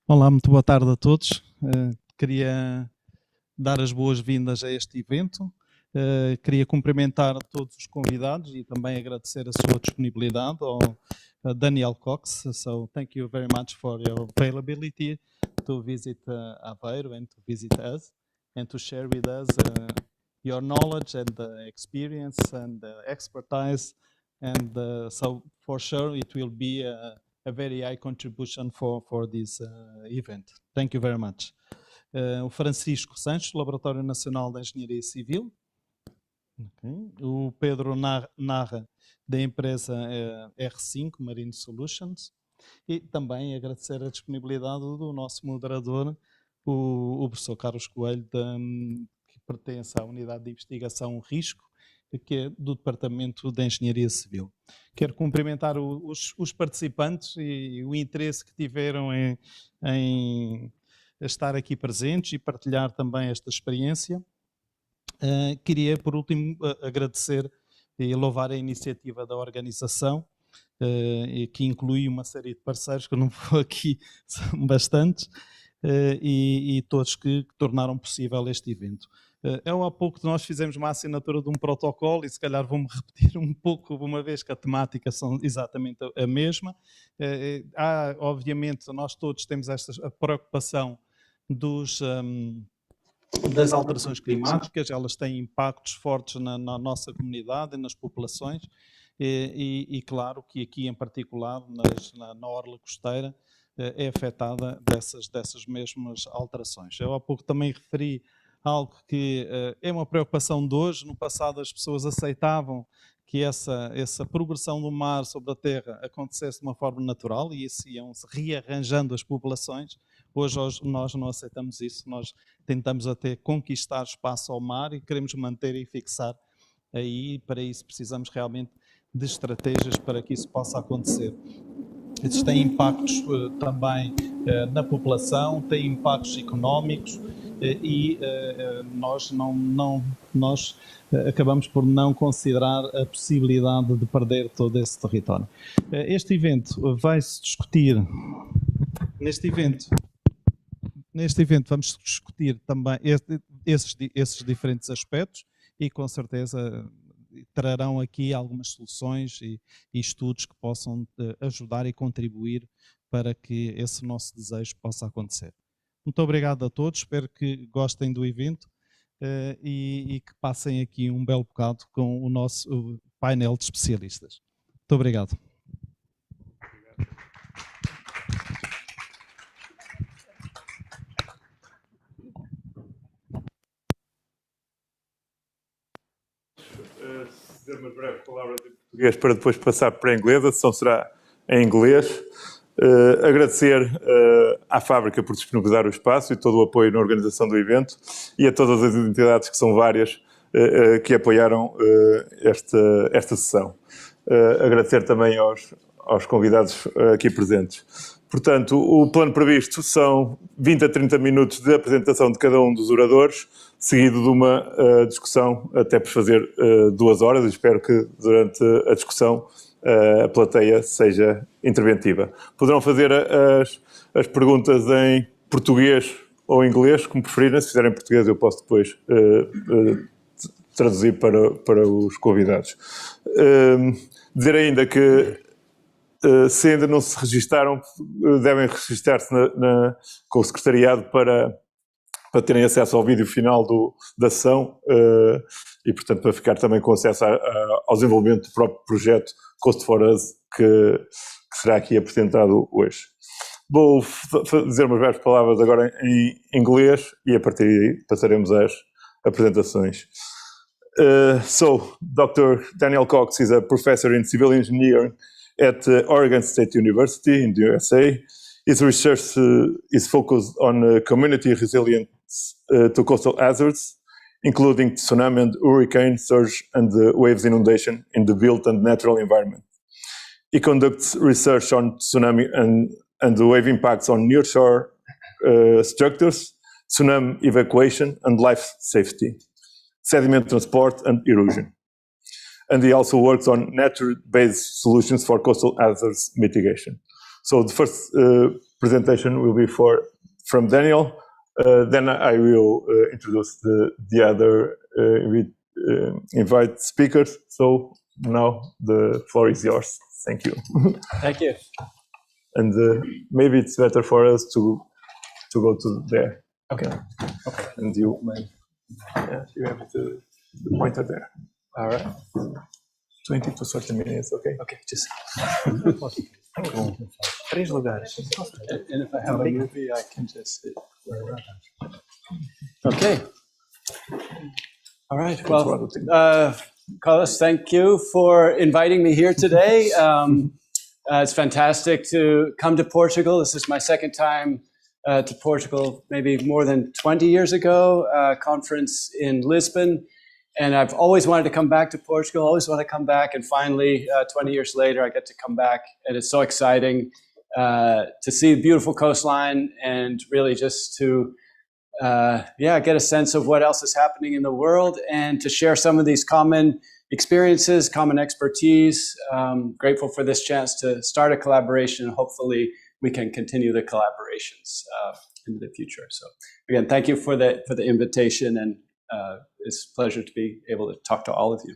Olá, muito boa tarde a todos. Queria dar as boas-vindas a este evento. Queria cumprimentar todos os convidados e também agradecer a sua disponibilidade ao Daniel Cox. So, thank you very much for your availability to visit Aveiro and to visit us and to share with us your knowledge and experience and expertise. And so, for sure, it will be a very high contribution for this event. Thank you very much. O Francisco Sanches, Laboratório Nacional de Engenharia Civil. Okay. O Pedro Narra, da empresa R5, Marine Solutions. E também agradecer a disponibilidade do nosso moderador, o professor Carlos Coelho, que pertence à Unidade de Investigação Risco, que é do Departamento de Engenharia Civil. Quero cumprimentar os participantes e o interesse que tiveram em estar aqui presentes e partilhar também esta experiência. Queria, por último, agradecer e louvar a iniciativa da organização, que inclui uma série de parceiros, que eu não vou aqui, são bastantes, e todos que tornaram possível este evento. Há pouco nós fizemos uma assinatura de um protocolo e se calhar vou-me repetir um pouco, uma vez que a temática são exatamente a mesma. Obviamente, nós todos temos a preocupação das alterações climáticas, elas têm impactos fortes na nossa comunidade e nas populações e claro que aqui em particular na orla costeira é afetada dessas mesmas alterações. Eu há pouco também referi algo que é uma preocupação de hoje. No passado as pessoas aceitavam que essa progressão do mar sobre a terra acontecesse de uma forma natural e isso iam-se rearranjando as populações. Hoje nós não aceitamos isso, nós tentamos até conquistar espaço ao mar e queremos manter e fixar aí, para isso precisamos realmente de estratégias para que isso possa acontecer. Isso tem impactos também na população, tem impactos económicos e nós acabamos por não considerar a possibilidade de perder todo esse território. Este evento vai-se discutir, neste evento vamos discutir também esses diferentes aspectos e com certeza trarão aqui algumas soluções e estudos que possam ajudar e contribuir para que esse nosso desejo possa acontecer. Muito obrigado a todos, espero que gostem do evento e que passem aqui um belo bocado com o nosso painel de especialistas. Muito obrigado. Dizer umas breves palavras em português para depois passar para a inglesa, a sessão será em inglês. Agradecer à fábrica por disponibilizar o espaço e todo o apoio na organização do evento e a todas as entidades, que são várias, que apoiaram esta sessão. Agradecer também aos convidados aqui presentes. Portanto, o plano previsto são 20 a 30 minutos de apresentação de cada um dos oradores, seguido de uma discussão até por fazer 2 horas. Espero que durante a discussão a plateia seja interventiva. Poderão fazer as perguntas em português ou inglês, como preferirem. Se fizerem em português eu posso depois traduzir para os convidados. Dizer ainda que se ainda não se registaram, devem registrar-se com o secretariado para terem acesso ao vídeo final da sessão e, portanto, para ficar também com acesso ao desenvolvimento do próprio projeto Cost for Us, que será aqui apresentado hoje. Vou dizer umas breves palavras agora em inglês e a partir daí passaremos às apresentações. So, Dr. Daniel Cox is a professor in civil engineering at Oregon State University in the USA. His research is focused on community resilience to coastal hazards, including tsunami and hurricane surge and waves inundation in the built and natural environment. He conducts research on tsunami and the wave impacts on nearshore structures, tsunami evacuation and life safety, sediment transport and erosion. And he also works on nature-based solutions for coastal hazards mitigation. So the first presentation will be from Daniel. Then I will introduce the other invite speakers. So now the floor is yours. Thank you. Thank you. And maybe it's better for us to go to there. Okay. And you have the pointer there. All right. 20 to 30 minutes, okay? Okay, just. 3 lugares. And if I have a movie, I can just sit. Okay. All right. Well, Carlos, thank you for inviting me here today. It's fantastic to come to Portugal. This is my second time to Portugal, maybe more than 20 years ago, conference in Lisbon. And I've always wanted to come back to Portugal, always want to come back. And finally, 20 years later, I get to come back. And it's so exciting to see the beautiful coastline and really just to get a sense of what else is happening in the world and to share some of these common experiences, common expertise. Grateful for this chance to start a collaboration. Hopefully, we can continue the collaborations into the future. So again, thank you for the invitation, and it's a pleasure to be able to talk to all of you.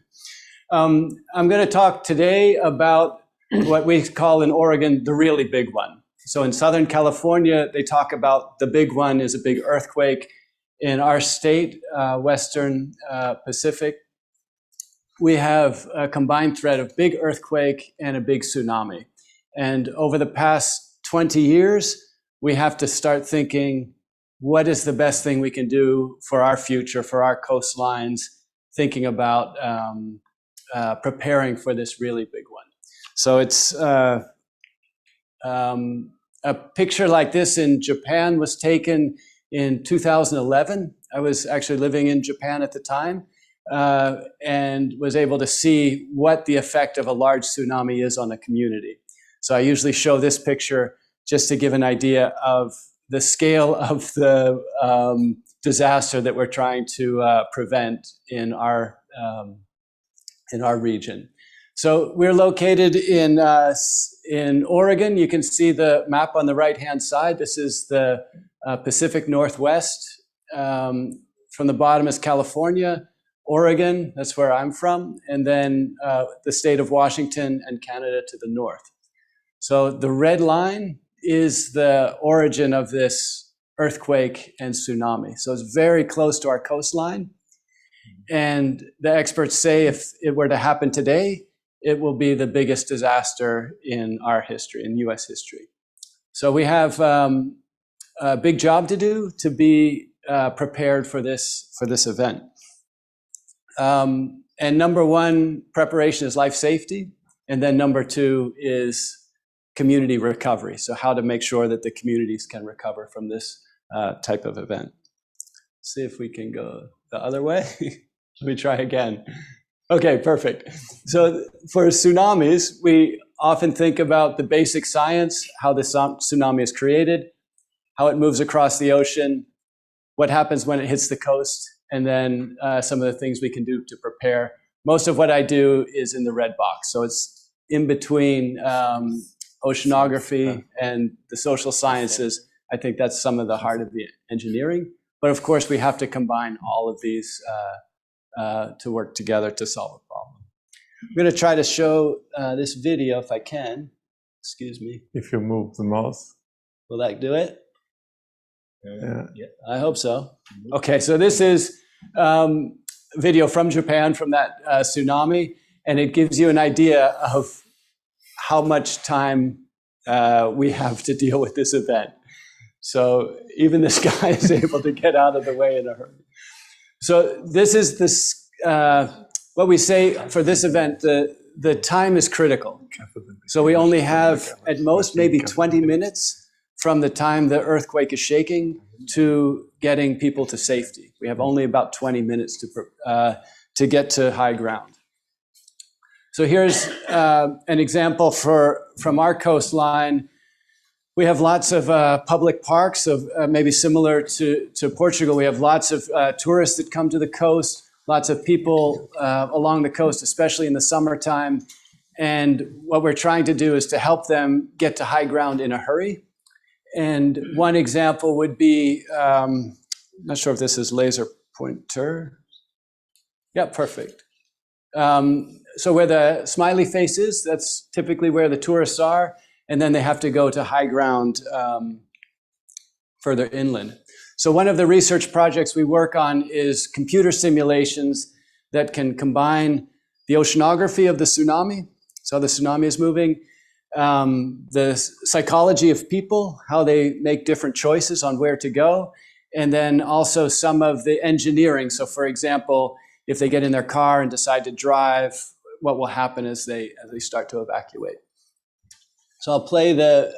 I'm going to talk today about what we call in Oregon the really big one. So in Southern California, they talk about the big one is a big earthquake. In our state, Western Pacific, we have a combined threat of big earthquake and a big tsunami. And over the past 20 years, we have to start thinking, what is the best thing we can do for our future, for our coastlines, thinking about preparing for this really big one. So it's a picture like this in Japan was taken in 2011. I was actually living in Japan at the time and was able to see what the effect of a large tsunami is on a community. So I usually show this picture just to give an idea of the scale of the disaster that we're trying to prevent in our region. So we're located in Oregon. You can see the map on the right-hand side. This is the Pacific Northwest. From the bottom is California, Oregon, that's where I'm from, and then the state of Washington and Canada to the north. So the red line is the origin of this earthquake and tsunami. So it's very close to our coastline. And the experts say if it were to happen today, it will be the biggest disaster in our history, in US history. So we have a big job to do to be prepared for this event. And number one preparation is life safety. And then number two is community recovery. So how to make sure that the communities can recover from this type of event. See if we can go the other way. Let me try again. Okay, perfect. So for tsunamis, we often think about the basic science, how the tsunami is created, how it moves across the ocean, what happens when it hits the coast, and then some of the things we can do to prepare. Most of what I do is in the red box. So it's in between oceanography and the social sciences. I think that's some of the heart of the engineering. But of course, we have to combine all of these to work together to solve a problem. I'm going to try to show this video if I can. Excuse me. If you move the mouse. Will that do it? Yeah. I hope so. Okay, so this is video from Japan from that tsunami, and it gives you an idea of how much time we have to deal with this event. So even this guy is able to get out of the way in a hurry. So this is what we say for this event, the time is critical. So we only have at most maybe 20 minutes from the time the earthquake is shaking to getting people to safety. We have only about 20 minutes to get to high ground. So here's an example from our coastline. We have lots of public parks, maybe similar to Portugal. We have lots of tourists that come to the coast, lots of people along the coast, especially in the summertime. And what we're trying to do is to help them get to high ground in a hurry. And one example would be, not sure if this is laser pointer. Yeah, perfect. So where the smiley face is, that's typically where the tourists are, and then they have to go to high ground further inland. So one of the research projects we work on is computer simulations that can combine the oceanography of the tsunami, so the tsunami is moving, the psychology of people, how they make different choices on where to go, and then also some of the engineering. So for example, if they get in their car and decide to drive, what will happen as they start to evacuate. So I'll play the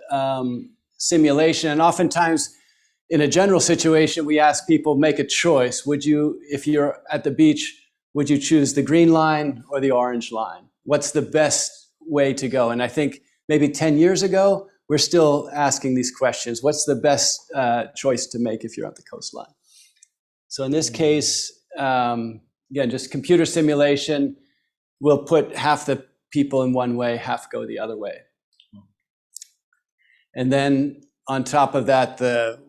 simulation, and oftentimes in a general situation, we ask people, make a choice. Would you, if you're at the beach, would you choose the green line or the orange line? What's the best way to go? And I think maybe 10 years ago, we're still asking these questions. What's the best choice to make if you're at the coastline? So in this case, again, just computer simulation, we'll put half the people in one way, half go the other way. And then on top of that,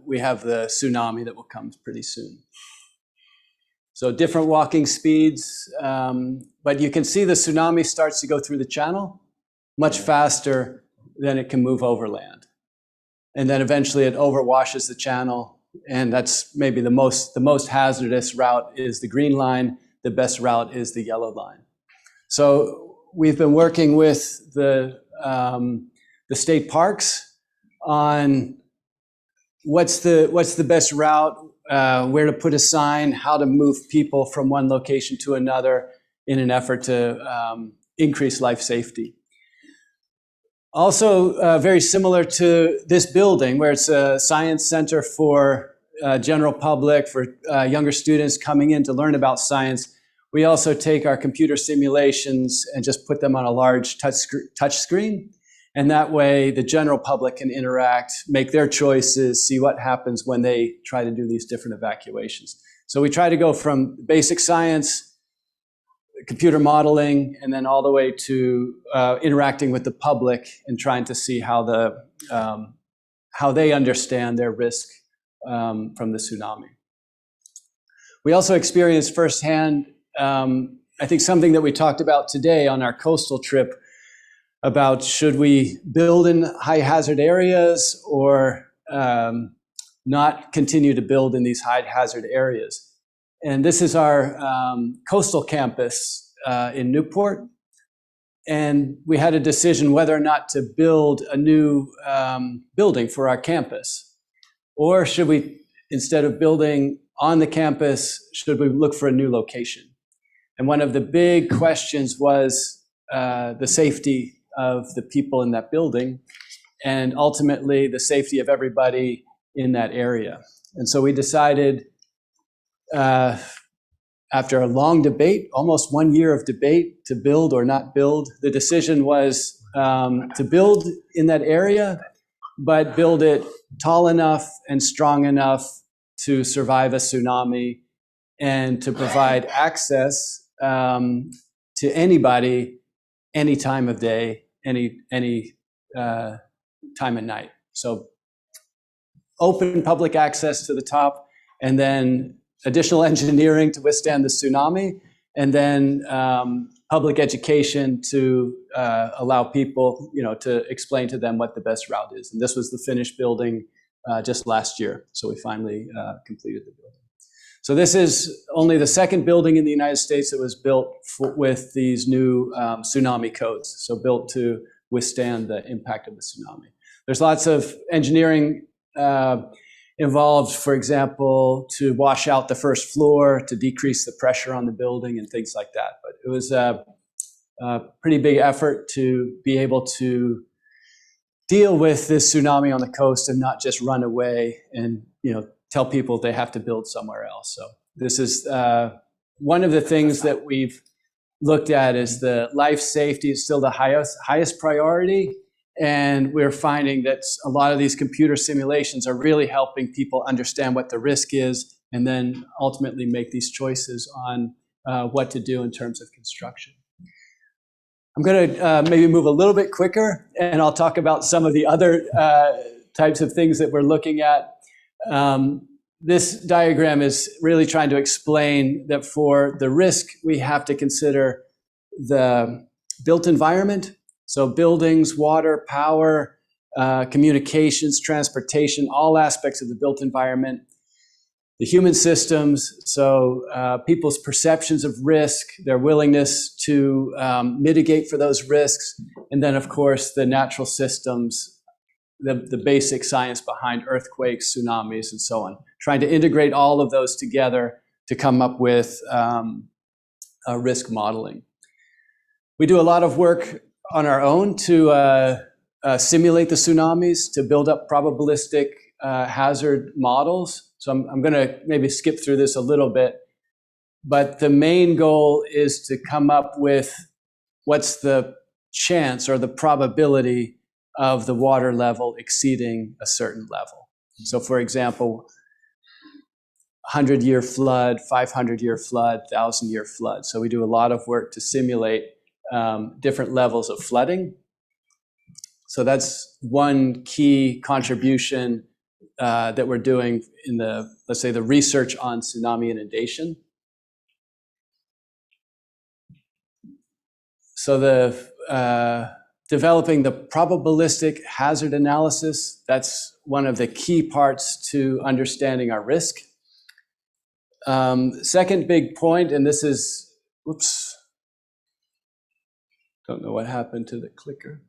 we have the tsunami that will come pretty soon. So different walking speeds, but you can see the tsunami starts to go through the channel much faster than it can move overland. And then eventually it overwashes the channel, and that's maybe the most hazardous route is the green line. The best route is the yellow line. So we've been working with the state parks on what's the best route, where to put a sign, how to move people from one location to another in an effort to increase life safety. Also, very similar to this building, where it's a science center for general public, for younger students coming in to learn about science, we also take our computer simulations and just put them on a large touch screen. And that way, the general public can interact, make their choices, see what happens when they try to do these different evacuations. So we try to go from basic science, computer modeling, and then all the way to interacting with the public and trying to see how they understand their risk from the tsunami. We also experienced firsthand, I think something that we talked about today on our coastal trip, about should we build in high hazard areas or not continue to build in these high hazard areas. And this is our coastal campus in Newport. And we had a decision whether or not to build a new building for our campus. Or should we, instead of building on the campus, should we look for a new location? And one of the big questions was the safety of the people in that building, and ultimately the safety of everybody in that area. And so we decided, after a long debate, almost 1 year of debate, to build or not build. The decision was to build in that area, but build it tall enough and strong enough to survive a tsunami and to provide access to anybody, any time of day, any time of night. So open public access to the top, and then additional engineering to withstand the tsunami, and then public education to allow people, to explain to them what the best route is. And this was the finished building just last year. So we finally completed the building. So this is only the second building in the United States that was built with these new tsunami codes, so built to withstand the impact of the tsunami. There's lots of engineering involved, for example, to wash out the first floor, to decrease the pressure on the building and things like that. But it was a pretty big effort to be able to deal with this tsunami on the coast and not just run away and tell people they have to build somewhere else. So this is one of the things that we've looked at is the life safety is still the highest priority. And we're finding that a lot of these computer simulations are really helping people understand what the risk is and then ultimately make these choices on what to do in terms of construction. I'm going to maybe move a little bit quicker, and I'll talk about some of the other types of things that we're looking at. This diagram is really trying to explain that for the risk, we have to consider the built environment. So buildings, water, power, communications, transportation, all aspects of the built environment. The human systems, so people's perceptions of risk, their willingness to mitigate for those risks, and then, of course, the natural systems, the basic science behind earthquakes, tsunamis, and so on. Trying to integrate all of those together to come up with risk modeling. We do a lot of work on our own to simulate the tsunamis, to build up probabilistic hazard models. So I'm going to maybe skip through this a little bit, but the main goal is to come up with what's the chance or the probability of the water level exceeding a certain level. So for example, 100-year flood, 500-year flood, 1,000-year flood. So we do a lot of work to simulate different levels of flooding. So that's one key contribution that we're doing in the, let's say, the research on tsunami inundation. So the developing the probabilistic hazard analysis, that's one of the key parts to understanding our risk. Second big point, and this is, whoops, don't know what happened to the clicker.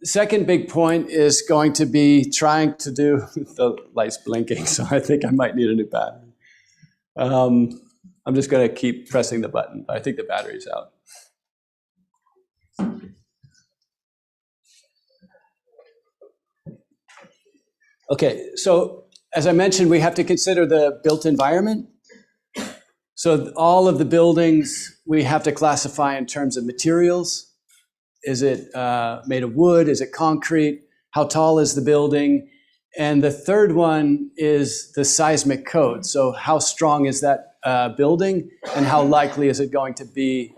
Second big point is going to be trying to do, the light's blinking, so I think I might need a new battery. I'm just going to keep pressing the button, but I think the battery's out. Okay, so as I mentioned, we have to consider the built environment. So all of the buildings we have to classify in terms of materials. Is it made of wood? Is it concrete? How tall is the building? And the third one is the seismic code. So how strong is that building, and how likely is it going to be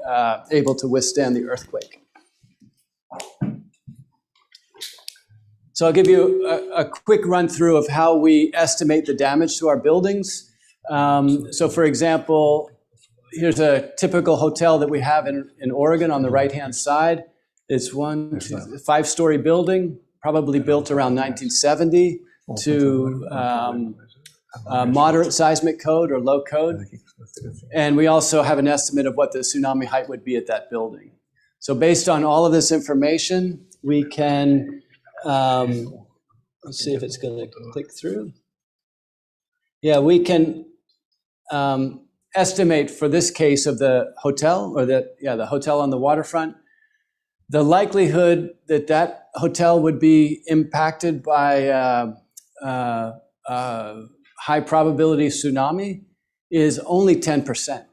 able to withstand the earthquake? So I'll give you a quick run through of how we estimate the damage to our buildings. So for example, here's a typical hotel that we have in Oregon on the right-hand side. It's one 5-story building, probably built around 1970 to moderate seismic code or low code. And we also have an estimate of what the tsunami height would be at that building. So based on all of this information, we can, let's see if it's going to click through. Yeah, we can estimate for this case of the hotel, or the hotel on the waterfront, the likelihood that that hotel would be impacted by high probability tsunami is only 10%.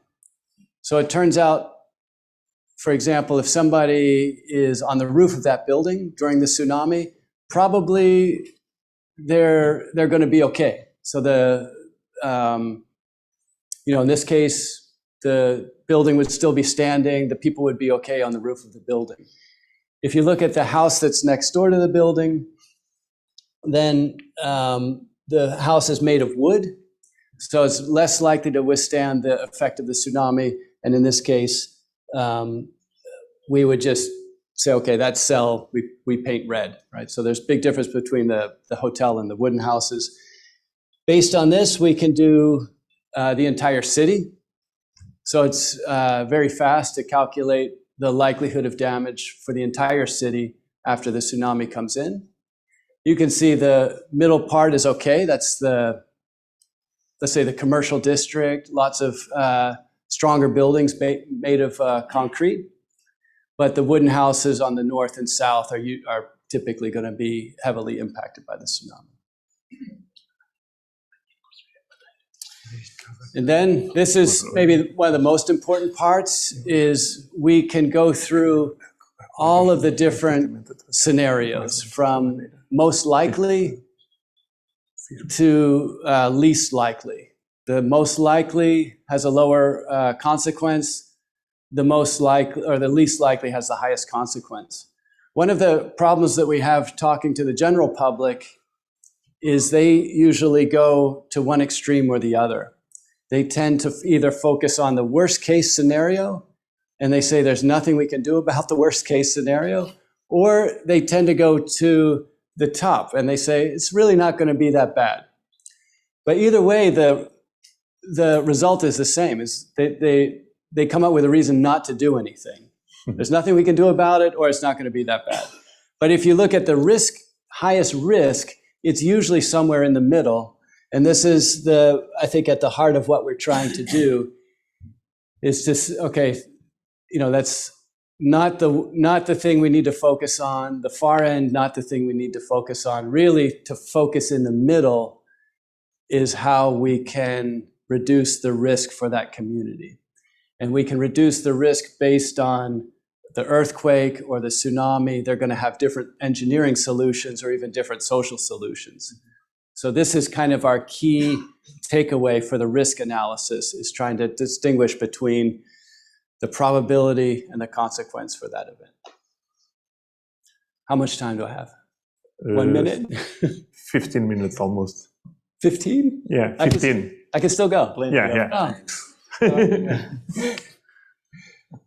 So it turns out, for example, if somebody is on the roof of that building during the tsunami, probably they're going to be okay. So in this case, the building would still be standing, the people would be okay on the roof of the building. If you look at the house that's next door to the building, then the house is made of wood, so it's less likely to withstand the effect of the tsunami. And in this case, we would just say, okay, that cell we paint red, right? So there's a big difference between the hotel and the wooden houses. Based on this, we can do the entire city. So it's very fast to calculate the likelihood of damage for the entire city after the tsunami comes in. You can see the middle part is okay. That's let's say the commercial district, lots of stronger buildings made of concrete. But the wooden houses on the north and south are typically going to be heavily impacted by the tsunami. And then this is maybe one of the most important parts, is we can go through all of the different scenarios from most likely to least likely. The most likely has a lower consequence. the most likely or the least likely has the highest consequence. One of the problems that we have talking to the general public is they usually go to one extreme or the other. They tend to either focus on the worst case scenario, and they say there's nothing we can do about the worst case scenario, or they tend to go to the top and they say it's really not going to be that bad. But either way, the result is the same. Is they come up with a reason not to do anything. There's nothing we can do about it, or it's not going to be that bad. But if you look at the highest risk, it's usually somewhere in the middle. And this is I think at the heart of what we're trying to do is just, okay, that's not the thing we need to focus on. The far end, not the thing we need to focus on. Really, to focus in the middle is how we can reduce the risk for that community. And we can reduce the risk based on the earthquake or the tsunami. They're going to have different engineering solutions or even different social solutions. So this is kind of our key takeaway for the risk analysis, is trying to distinguish between the probability and the consequence for that event. How much time do I have? 1 minute? 15 minutes almost. 15? Yeah, 15. I can still go. Yeah.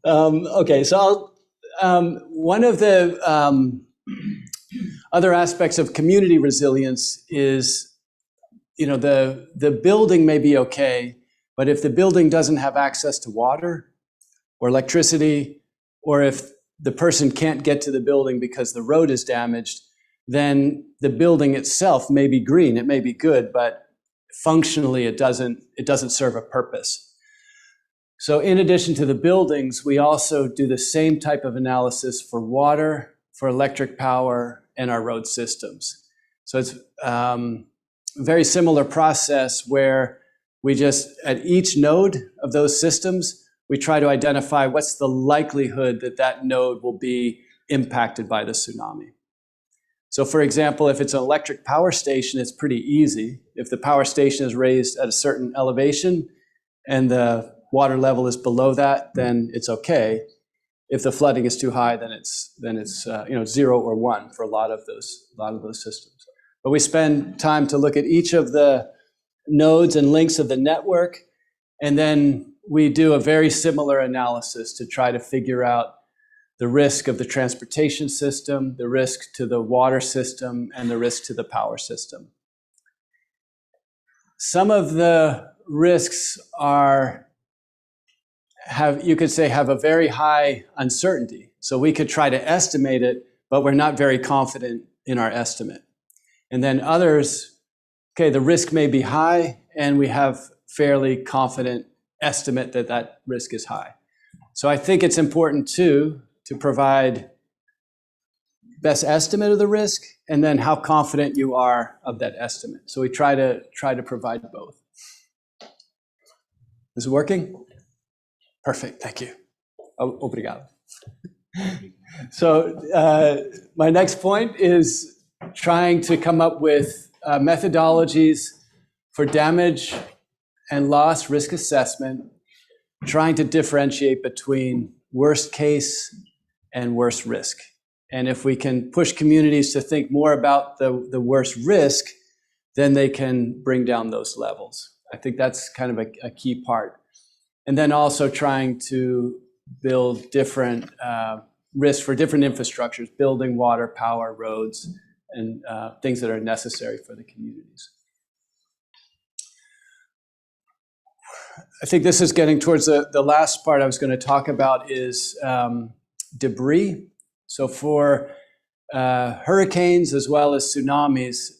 Okay, so one of the other aspects of community resilience is, the building may be okay, but if the building doesn't have access to water or electricity, or if the person can't get to the building because the road is damaged, then the building itself may be green, it may be good, but functionally it doesn't serve a purpose. So in addition to the buildings, we also do the same type of analysis for water, for electric power, and our road systems. So it's a very similar process where we just, at each node of those systems, we try to identify what's the likelihood that that node will be impacted by the tsunami. So for example, if it's an electric power station, it's pretty easy. If the power station is raised at a certain elevation and the water level is below that, then it's okay. If the flooding is too high, then it's 0 or 1 for a lot of those systems. But we spend time to look at each of the nodes and links of the network, and then we do a very similar analysis to try to figure out the risk of the transportation system, the risk to the water system, and the risk to the power system. Some of the risks have a very high uncertainty. So we could try to estimate it, but we're not very confident in our estimate. And then others, the risk may be high, and we have fairly confident estimate that risk is high. So I think it's important too to provide best estimate of the risk, and then how confident you are of that estimate. So we try to provide both. Is it working? Perfect, thank you. Obrigado. So my next point is trying to come up with methodologies for damage and loss risk assessment, trying to differentiate between worst case and worst risk. And if we can push communities to think more about the worst risk, then they can bring down those levels. I think that's kind of a key part. And then also trying to build different risks for different infrastructures, building, water, power, roads, and things that are necessary for the communities. I think this is getting towards the last part I was going to talk about is debris. So for hurricanes as well as tsunamis,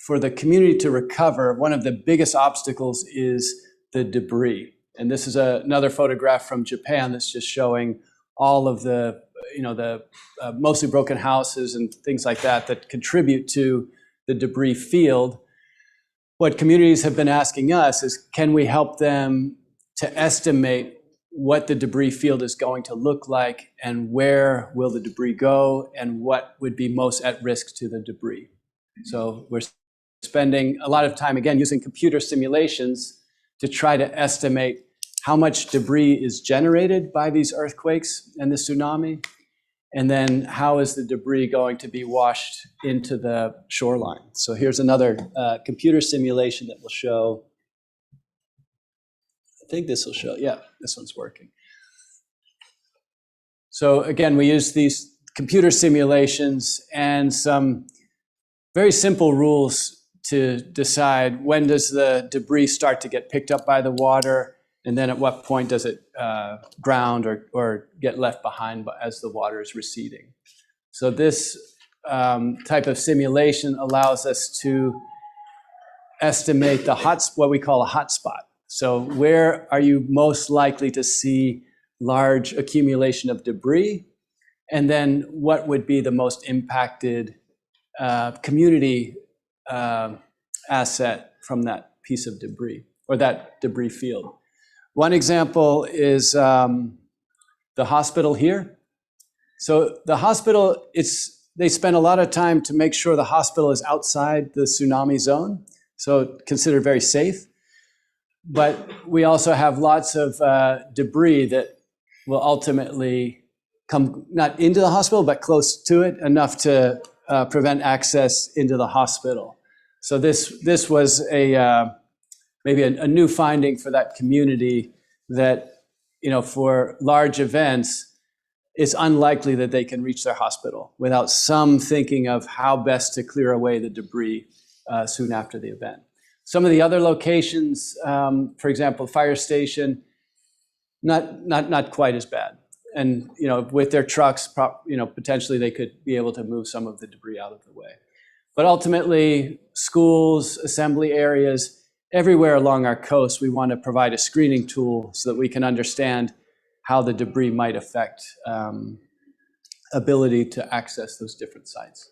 for the community to recover, one of the biggest obstacles is the debris. And this is another photograph from Japan that's just showing all of the mostly broken houses and things like that contribute to the debris field. What communities have been asking us is, can we help them to estimate what the debris field is going to look like, and where will the debris go, and what would be most at risk to the debris? So we're spending a lot of time, again, using computer simulations to try to estimate how much debris is generated by these earthquakes and the tsunami, and then how is the debris going to be washed into the shoreline. So here's another computer simulation that will show, I think this will show, yeah, this one's working. So again, we use these computer simulations and some very simple rules to decide when does the debris start to get picked up by the water, and then at what point does it ground or get left behind as the water is receding. So this type of simulation allows us to estimate what we call a hotspot. So where are you most likely to see large accumulation of debris? And then what would be the most impacted community asset from that piece of debris or that debris field? One example is the hospital here. So the hospital, they spend a lot of time to make sure the hospital is outside the tsunami zone, so considered very safe. But we also have lots of debris that will ultimately come not into the hospital, but close to it, enough to prevent access into the hospital. So this was maybe a new finding for that community that, for large events, it's unlikely that they can reach their hospital without some thinking of how best to clear away the debris soon after the event. Some of the other locations, for example, fire station, not quite as bad. And with their trucks, potentially they could be able to move some of the debris out of the way. But ultimately, schools, assembly areas, everywhere along our coast, we want to provide a screening tool so that we can understand how the debris might affect ability to access those different sites.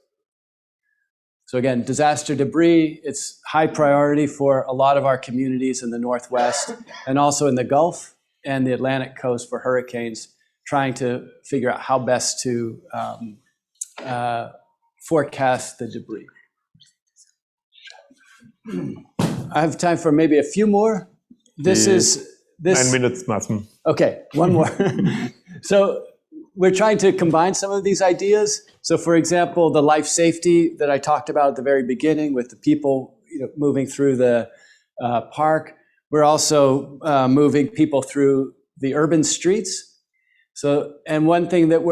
So again, disaster debris, it's high priority for a lot of our communities in the Northwest and also in the Gulf and the Atlantic coast for hurricanes, trying to figure out how best to forecast the debris. I have time for maybe a few more. This 9 minutes maximum. Okay, one more. So we're trying to combine some of these ideas. So for example, the life safety that I talked about at the very beginning with the people moving through the park, we're also moving people through the urban streets. So, and one thing that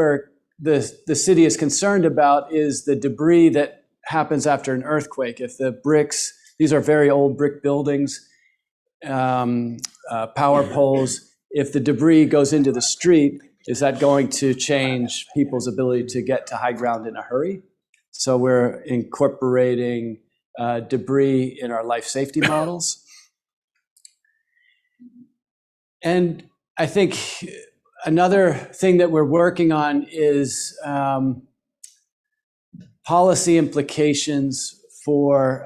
the city is concerned about is the debris that happens after an earthquake. If the bricks, these are very old brick buildings, power poles, if the debris goes into the street, is that going to change people's ability to get to high ground in a hurry? So we're incorporating debris in our life safety models. And I think another thing that we're working on is policy implications for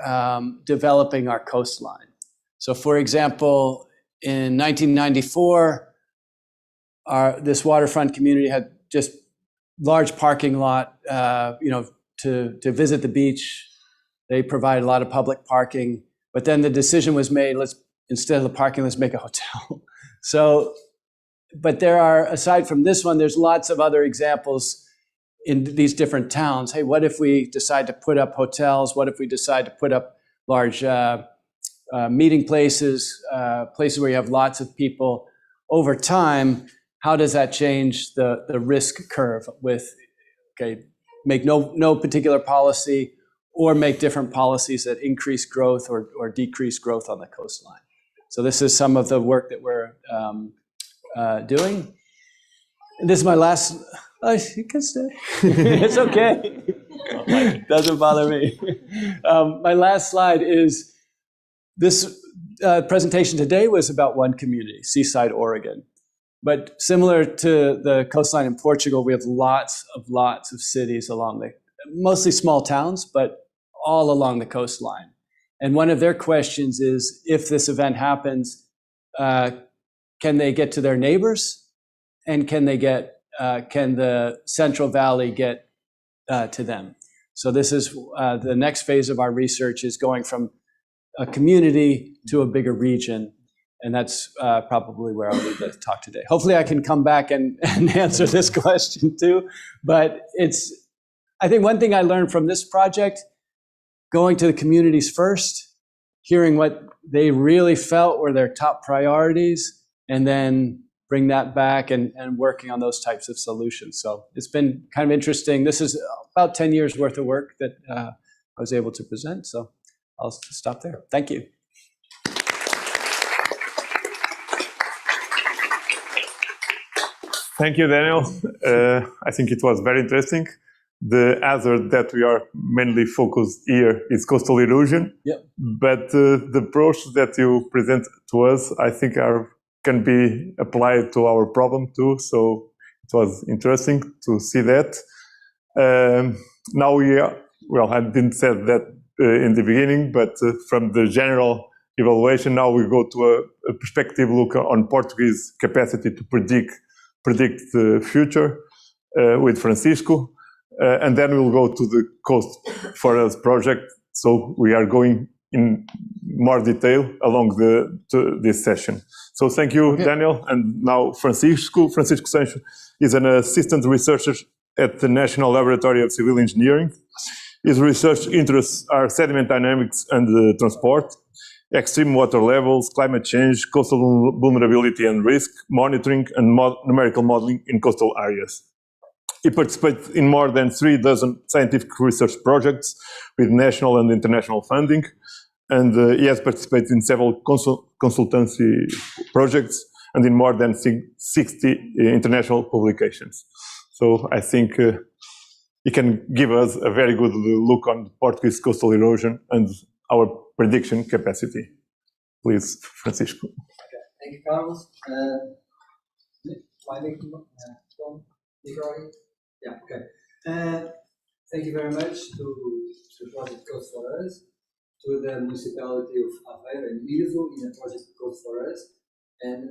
developing our coastline. So for example, in 1994, this waterfront community had just large parking lot, to visit the beach. They provide a lot of public parking, but then the decision was made, instead of the parking, let's make a hotel. So, but there are, aside from this one, there's lots of other examples in these different towns. Hey, what if we decide to put up hotels? What if we decide to put up large meeting places, places where you have lots of people? Over time, how does that change the risk curve with, make no particular policy or make different policies that increase growth or decrease growth on the coastline? So this is some of the work that we're doing. And this is my last, you can stay. It's okay. Doesn't bother me. My last slide is this presentation today was about one community, Seaside, Oregon. But similar to the coastline in Portugal, we have lots of cities along mostly small towns, but all along the coastline. And one of their questions is, if this event happens, can they get to their neighbors? And can the Central Valley get to them? So this is the next phase of our research, is going from a community to a bigger region And that's probably where I'll leave the talk today. Hopefully I can come back and answer this question too. But I think one thing I learned from this project, going to the communities first, hearing what they really felt were their top priorities, and then bring that back and working on those types of solutions. So it's been kind of interesting. This is about 10 years worth of work that I was able to present. So I'll stop there. Thank you. Thank you, Daniel. I think it was very interesting. The hazard that we are mainly focused here is coastal erosion. Yep. But the approach that you present to us, I think, can be applied to our problem too. So it was interesting to see that. Now I didn't say that in the beginning, but from the general evaluation, now we go to a perspective look on Portuguese capacity to predict the future with Francisco. And then we'll go to the Coast for Us project. So we are going in more detail along this session. So thank you, okay, Daniel. And now Francisco Sancho is an assistant researcher at the National Laboratory of Civil Engineering. His research interests are sediment dynamics and transport, extreme water levels, climate change, coastal vulnerability and risk, monitoring, and numerical modeling in coastal areas. He participates in more than 36 scientific research projects with national and international funding, and he has participated in several consultancy projects and in more than 60 international publications. So I think he can give us a very good look on Portuguese coastal erosion and our prediction capacity. Please, Francisco. Okay. Thank you, Carlos. Yeah, okay. Thank you very much to Project Coast for Us, to the municipality of Aveiro and Ilvo in the Project Coast for Us. And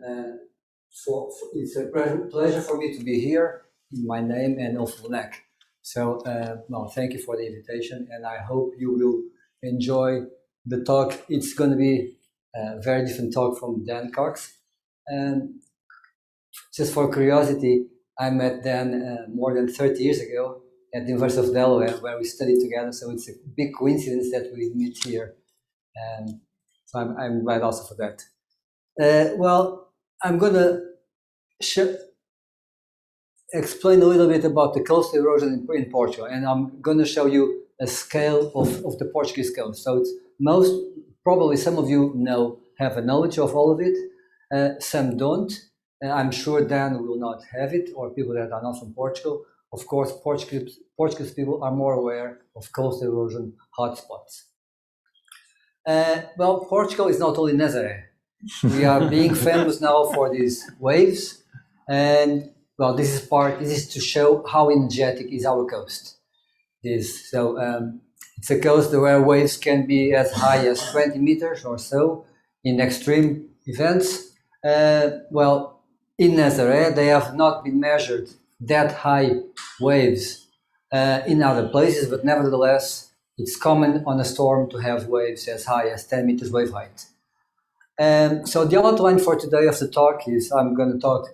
it's a pleasure for me to be here in my name and of LUNEC. So, thank you for the invitation, and I hope you will enjoy the talk. It's going to be a very different talk from Dan Cox. And just for curiosity, I met Dan more than 30 years ago at the University of Delaware, where we studied together. So it's a big coincidence that we meet here. And so I'm glad also for that. I'm going to explain a little bit about the coastal erosion in Portugal. And I'm going to show you a scale of the Portuguese coast. So it's probably some of you have a knowledge of all of it. Some don't. I'm sure Dan will not have it, or people that are not from Portugal. Of course, Portuguese people are more aware of coastal erosion hotspots. Portugal is not only Nazaré. We are being famous now for these waves, and this is to show how energetic is our coast. It's a coast where waves can be as high as 20 meters or so in extreme events. In Nazaré, they have not been measured that high waves in other places, but nevertheless, it's common on a storm to have waves as high as 10 meters wave height. So the outline for today of the talk is I'm going to talk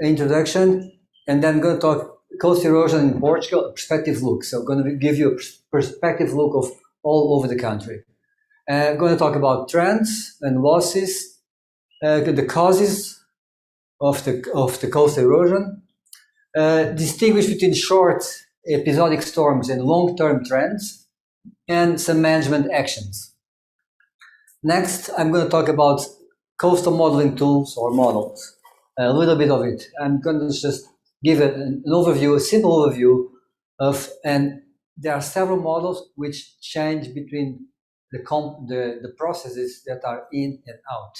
introduction, and then I'm going to talk coast erosion in Portugal, a perspective look. So I'm going to give you a perspective look of all over the country. I'm going to talk about trends and losses, the causes of the coastal erosion, distinguish between short episodic storms and long-term trends, and some management actions. Next, I'm going to talk about coastal modeling tools or models, a little bit of it. I'm going to just give an overview, a simple overview and there are several models which change between the processes that are in and out.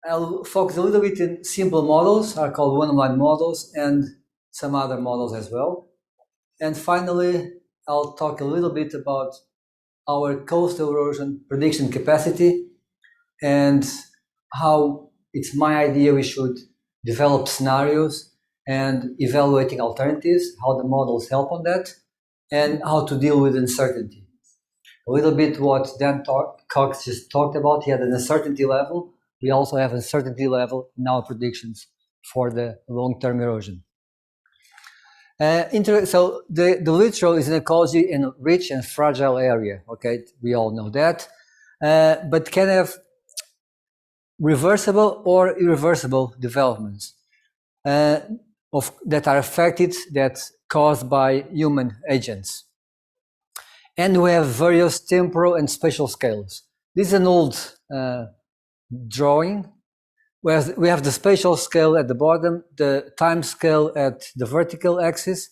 I'll focus a little bit in simple models, are called one-on-one models, and some other models as well. And finally, I'll talk a little bit about our coastal erosion prediction capacity and how it's my idea we should develop scenarios and evaluating alternatives, how the models help on that, and how to deal with uncertainty. a little bit what Dan Cox just talked about. He had an uncertainty level. We also have uncertainty level in our predictions for the long-term erosion. So the littoral is an ecology in a rich and fragile area. Okay, we all know that, but can have reversible or irreversible developments that are affected, that caused by human agents. And we have various temporal and spatial scales. This is an old drawing, where we have the spatial scale at the bottom, the time scale at the vertical axis,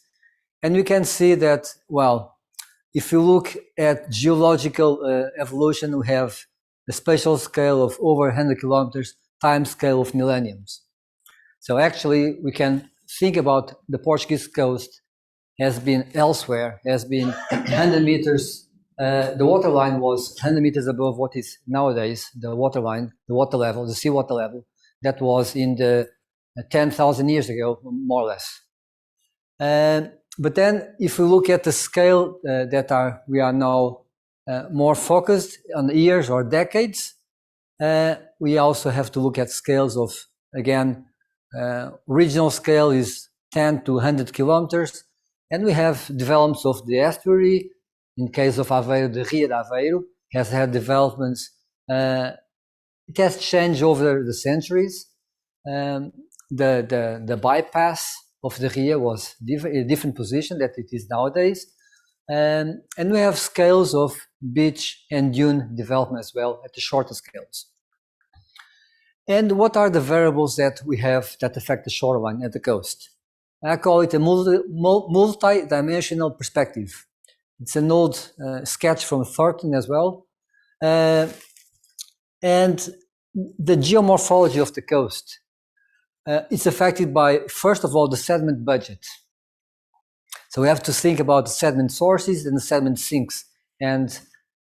and we can see that, well, if you look at geological evolution, we have a spatial scale of over 100 kilometers, time scale of millenniums. So actually, we can think about the Portuguese coast has been elsewhere, has been 100 meters. The water line was 100 meters above what is nowadays the water line, the water level, the seawater level. That was in the 10,000 years ago, more or less. But then, if we look at the scale we are now more focused on years or decades, we also have to look at scales of, again, regional scale is 10 to 100 kilometers, and we have developments of the estuary. In case of Aveiro, the Ria de Aveiro has had developments. It has changed over the centuries. The bypass of the Ria was a different position that it is nowadays. And we have scales of beach and dune development as well at the shorter scales. And what are the variables that we have that affect the shoreline at the coast? I call it a multi-dimensional perspective. It's an old sketch from Thornton as well. And the geomorphology of the coast is affected by, first of all, the sediment budget. So we have to think about the sediment sources and the sediment sinks. And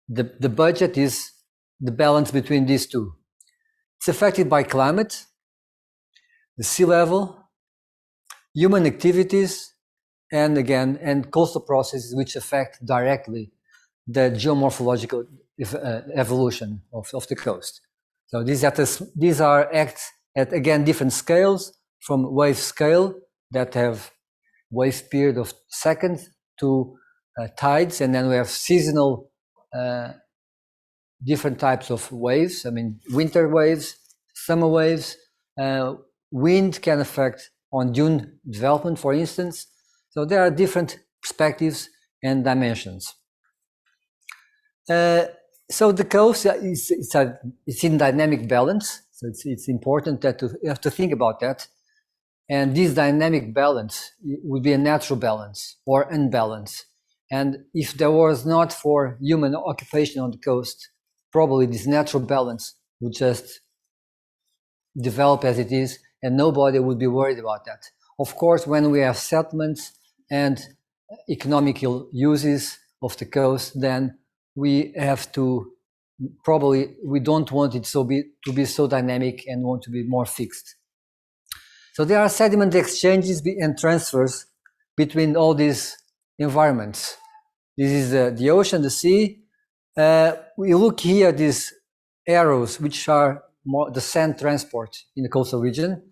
the budget is the balance between these two. It's affected by climate, the sea level, human activities, and coastal processes which affect directly the geomorphological evolution of the coast. So these are acts at, again, different scales, from wave scale that have wave period of seconds to tides, and then we have seasonal different types of waves. I mean, winter waves, summer waves. Wind can affect on dune development, for instance. So there are different perspectives and dimensions. So the coast it's in dynamic balance. So it's important that you have to think about that. And this dynamic balance would be a natural balance or unbalance. And if there was not for human occupation on the coast, probably this natural balance would just develop as it is, and nobody would be worried about that. Of course, when we have settlements and economical uses of the coast, then we have to we don't want it to be so dynamic and want to be more fixed. So there are sediment exchanges and transfers between all these environments. This is the ocean, the sea. We look here at these arrows, which are more the sand transport in the coastal region.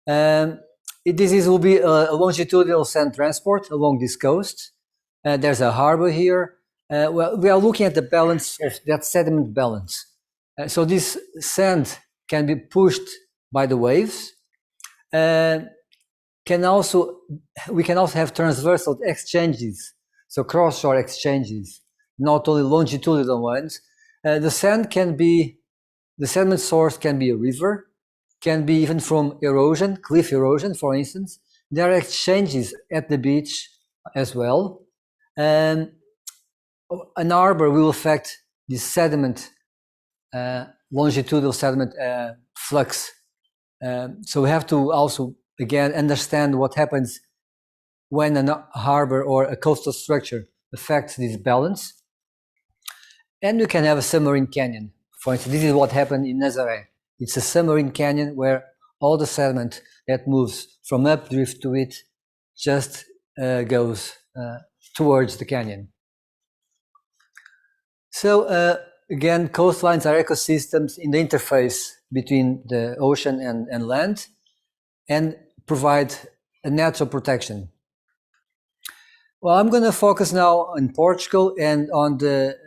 Will be a longitudinal sand transport along this coast. There's a harbor here. Well, we are looking at the balance of that sediment balance. So this sand can be pushed by the waves. We can also have transversal exchanges, so cross-shore exchanges, not only longitudinal ones. The sediment source can be a river, can be even from erosion, cliff erosion, for instance. There are exchanges at the beach as well. An harbor will affect the sediment, longitudinal sediment flux. So we have to also, again, understand what happens when a harbor or a coastal structure affects this balance. And we can have a submarine canyon. For instance, this is what happened in Nazaré. It's a submarine canyon where all the sediment that moves from updrift to it just goes towards the canyon. So again, coastlines are ecosystems in the interface between the ocean and land, and provide a natural protection. Well, I'm going to focus now on Portugal and on the,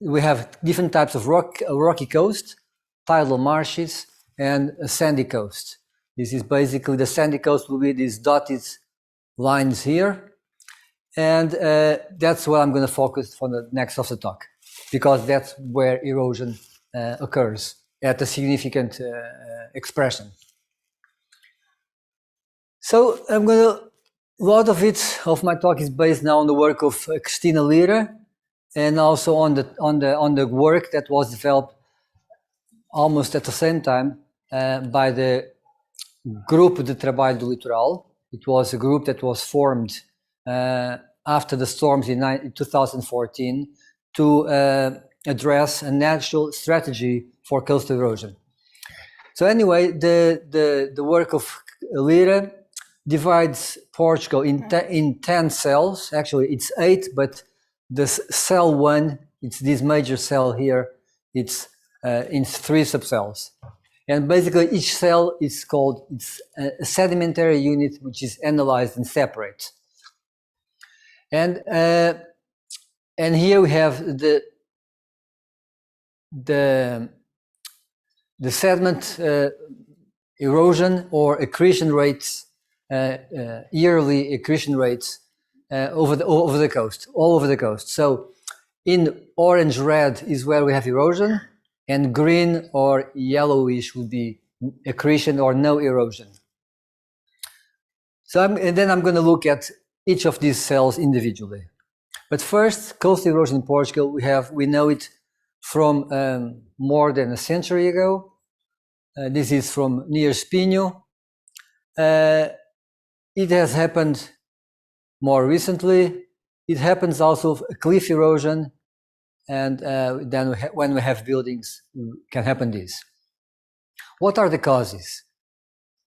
we have different types of rocky coast, tidal marshes, and a sandy coast. This is basically, the sandy coast will be these dotted lines here. And that's where I'm going to focus for the next of the talk, because that's where erosion occurs at a significant expression. So I'm going to, a lot of my talk is based now on the work of Cristina Lira, and also on the work that was developed almost at the same time by the Grupo de Trabalho do Litoral. It was a group that was formed after the storms in 2014 to address a natural strategy for coastal erosion. So anyway, the work of Lira divides Portugal in 10 cells. Actually, it's 8, but the cell 1, it's this major cell here, it's in 3 subcells. And basically each cell is called, it's a sedimentary unit which is analyzed and separate. And here we have the sediment erosion or accretion rates, yearly accretion rates over the coast, all over the coast. So in orange red is where we have erosion, and green or yellowish would be accretion or no erosion. So then I'm going to look at each of these cells individually. But first, coastal erosion in Portugal, we know it from more than a century ago. This is from near Espinho. It has happened more recently. It happens also cliff erosion, and then when we have buildings, can happen this. What are the causes?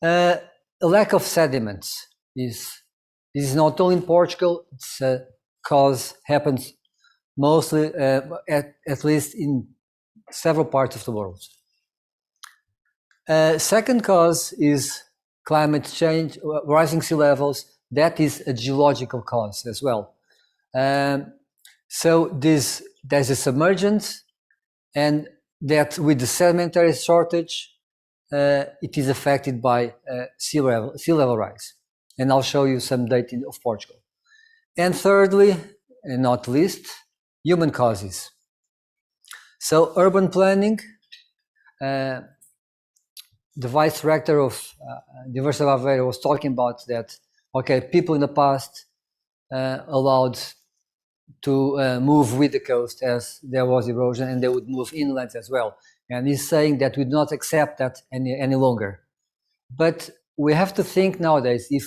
A lack of sediments this is not only in Portugal. It's a cause happens mostly, at least in several parts of the world. Second cause is climate change, rising sea levels. That is a geological cause as well. So there's a submergence, and that with the sedimentary shortage, it is affected by sea level rise. And I'll show you some data of Portugal. And thirdly, and not least, human causes. So urban planning, the vice rector of University of Aveiro was talking about that. Okay, people in the past allowed to move with the coast as there was erosion, and they would move inland as well. And he's saying that we do not accept that any longer. But we have to think nowadays if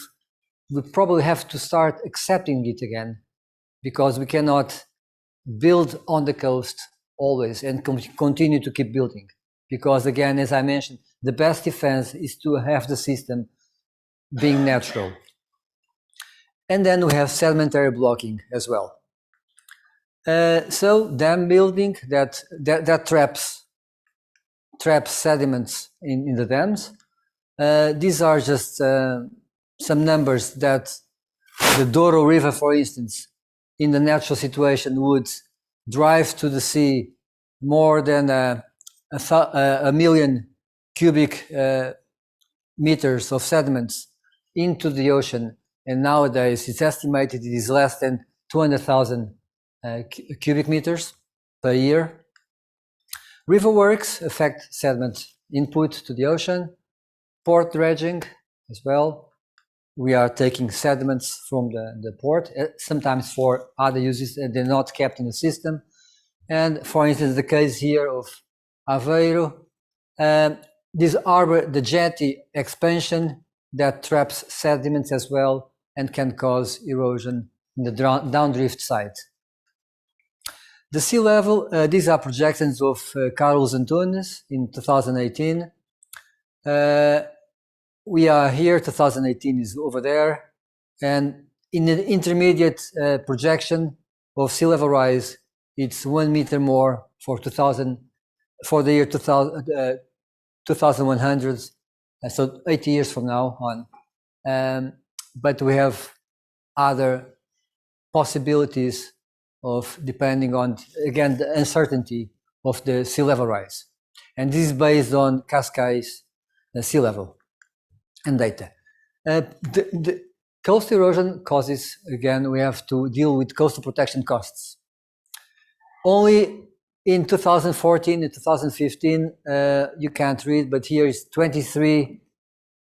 we probably have to start accepting it again, because we cannot build on the coast always and continue to keep building. Because again, as I mentioned, the best defense is to have the system being natural. And then we have sedimentary blocking as well. So dam building that traps sediments in the dams. These are just some numbers that the Douro River, for instance, in the natural situation would drive to the sea more than a million cubic meters of sediments into the ocean. And nowadays it's estimated it is less than 200,000 cubic meters per year. River works affect sediment input to the ocean. Port dredging as well. We are taking sediments from the port, sometimes for other uses, and they're not kept in the system. And for instance, the case here of Aveiro, this arbor, the jetty expansion that traps sediments as well and can cause erosion in the downdrift side. The sea level, these are projections of Carlos Antunes in 2018. We are here, 2018 is over there. And in the intermediate projection of sea level rise, it's 1 meter more for the year 2100, so 80 years from now on. But we have other possibilities of depending on, again, the uncertainty of the sea level rise. And this is based on Cascais sea level and data. The coastal erosion causes, again, we have to deal with coastal protection costs. Only in 2014 and 2015, you can't read, but here is 23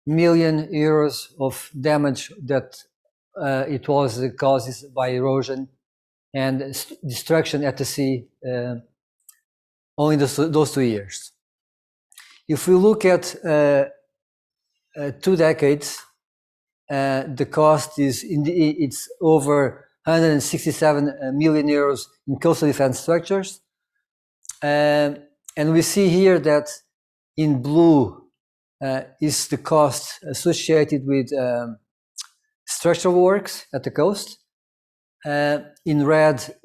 million euros of damage that it was causes by erosion and destruction at the sea only those 2 years. If we look at 2 decades, the cost is it's over 167 million euros in coastal defense structures. And we see here that in blue is the cost associated with structural works at the coast. In red,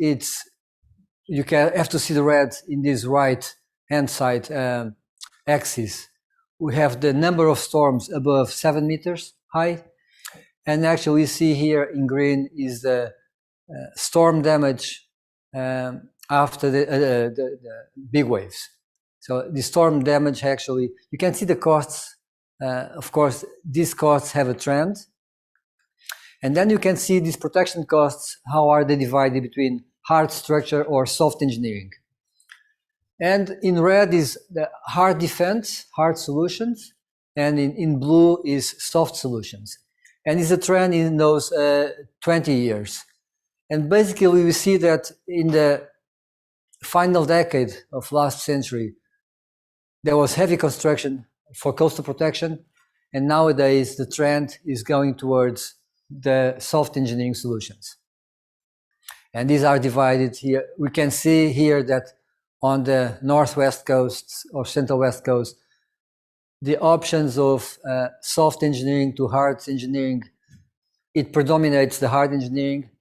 you have to see the red in this right hand side axis. We have the number of storms above 7 meters high, and actually we see here in green is the storm damage after the big waves. So the storm damage, actually, you can see the costs. Of course, these costs have a trend. And then you can see these protection costs, how are they divided between hard structure or soft engineering. And in red is the hard defense, hard solutions, and in blue is soft solutions. And it's a trend in those 20 years. And basically we see that in the final decade of last century, there was heavy construction for coastal protection, and nowadays the trend is going towards the soft engineering solutions. And these are divided here. We can see here that on the northwest coast or central west coast, the options of soft engineering to hard engineering, it predominates the hard engineering,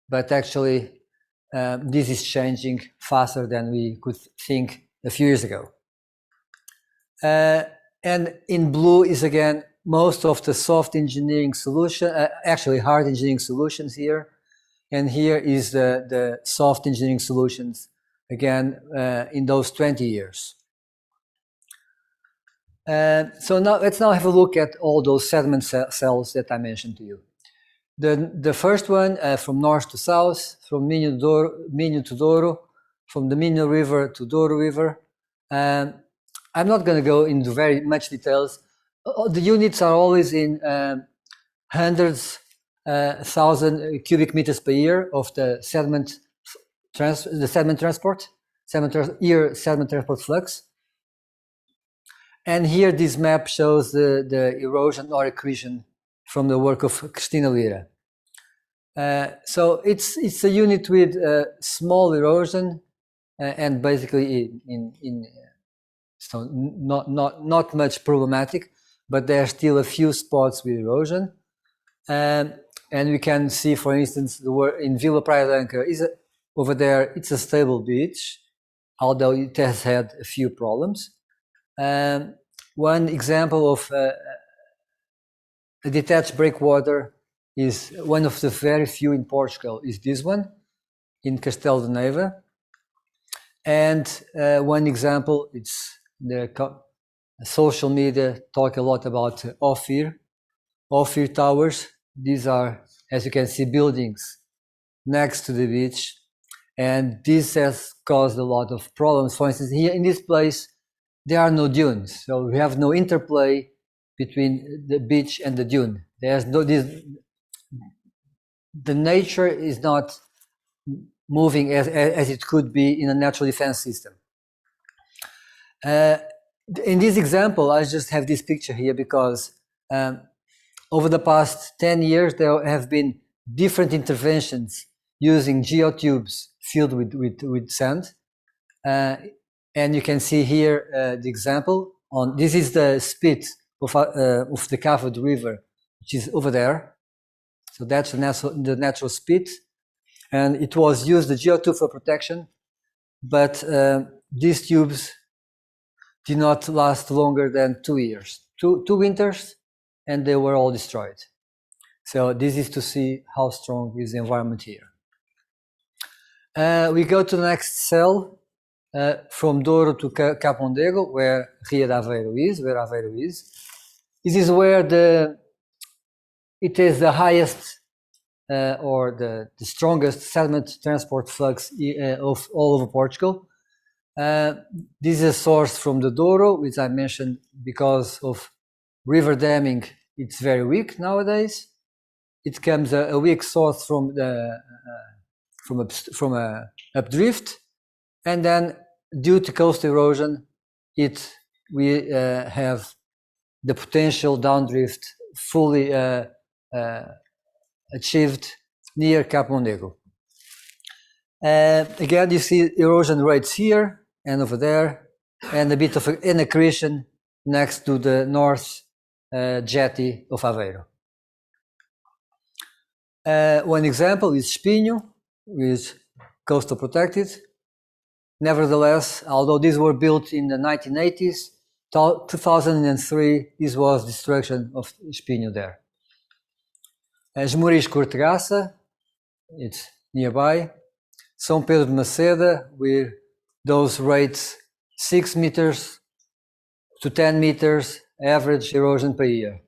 but actually this is changing faster than we could think a few years ago. And in blue is again most of the soft engineering solution, actually hard engineering solutions here. And here is the soft engineering solutions, again, in those 20 years. So now let's have a look at all those sediment cells that I mentioned to you. The first one, from north to south, from Minho to Douro, from the Minho River to Douro River. I'm not going to go into very much details. The units are always in hundreds, thousand cubic meters per year of the sediment transport flux. And here this map shows the erosion or accretion from the work of Cristina Lira. So it's a unit with small erosion and basically so not much problematic, but there are still a few spots with erosion. And we can see, for instance, in Vila Praia de Anca over there, it's a stable beach, although it has had a few problems. One example of a detached breakwater is one of the very few in Portugal, is this one in Castelo de Neiva. And one example, it's the social media talk a lot about Ophir towers. These are, as you can see, buildings next to the beach, and this has caused a lot of problems. For instance, here in this place, there are no dunes, so we have no interplay between the beach and the dune. There's no the nature is not moving as it could be in a natural defense system. In this example, I just have this picture here because over the past 10 years, there have been different interventions using geotubes filled with sand. And you can see here the example. This is the spit of the Cavod River, which is over there. So that's the natural spit. And it was used, the geotube, for protection. but these tubes did not last longer than 2 years, two winters, and they were all destroyed. So this is to see how strong is the environment here. We go to the next cell, from Douro to Capondego, where Ria de Aveiro is, where Aveiro is. This is where it is the highest or the strongest sediment transport flux of all over Portugal. This is a source from the Douro, which I mentioned because of river damming. It's very weak nowadays. It comes a weak source from a updrift, and then due to coast erosion, we have the potential downdrift fully achieved near Capondego. Again, you see erosion rates here and over there, and a bit of an accretion next to the north jetty of Aveiro. One example is Espinho, which is coastal protected. Nevertheless, although these were built in the 1980s, 2003, this was destruction of Espinho there. Esmoriz Cortegaça, it's nearby. São Pedro de Maceda, with those rates 6 meters to 10 meters average erosion per year.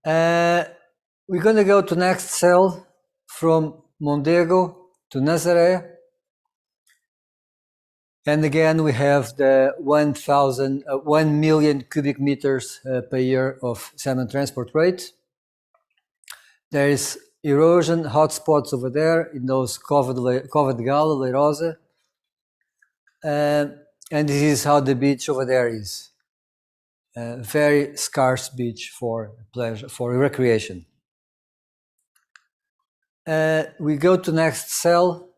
We're going to go to next cell from Mondego to Nazaré. And again, we have the 1 million cubic meters per year of sediment transport rate. There is erosion hotspots over there in those Cova de Gala, Leirosa. And this is how the beach over there is. Very scarce beach for pleasure, for recreation. We go to next cell,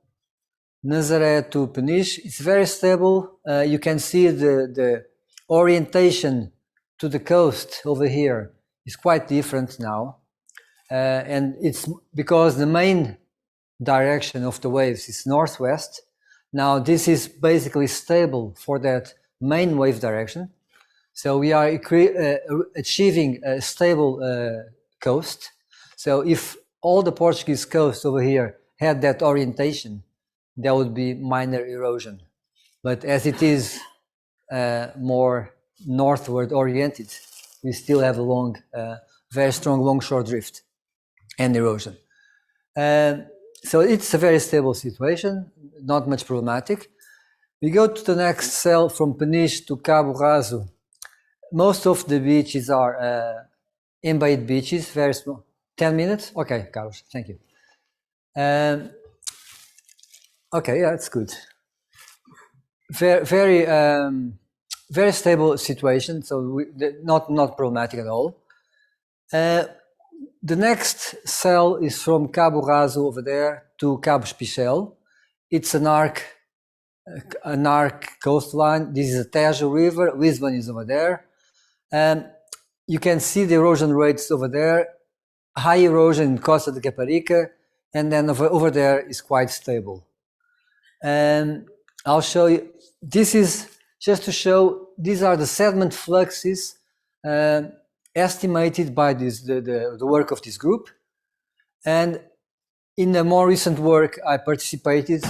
Nazaré to Peniche. It's very stable. You can see the orientation to the coast over here is quite different now. And it's because the main direction of the waves is northwest. Now this is basically stable for that main wave direction. So we are achieving a stable coast. So if all the Portuguese coast over here had that orientation, there would be minor erosion. But as it is more northward oriented, we still have a very strong longshore drift and erosion. So it's a very stable situation, not much problematic. We go to the next cell from Peniche to Cabo Raso. Most of the beaches are embayed beaches, very small. 10 minutes? Okay, Carlos, thank you. Okay, yeah, that's good. Very stable situation, so not problematic at all. The next cell is from Cabo Raso over there to Cabo Espichel. It's an arc coastline. This is a Tejo River. Lisbon is over there. You can see the erosion rates over there. High erosion in Costa de Caparica, and then over there is quite stable. And I'll show you. This is just to show. These are the sediment fluxes estimated by the work of this group. And in the more recent work I participated,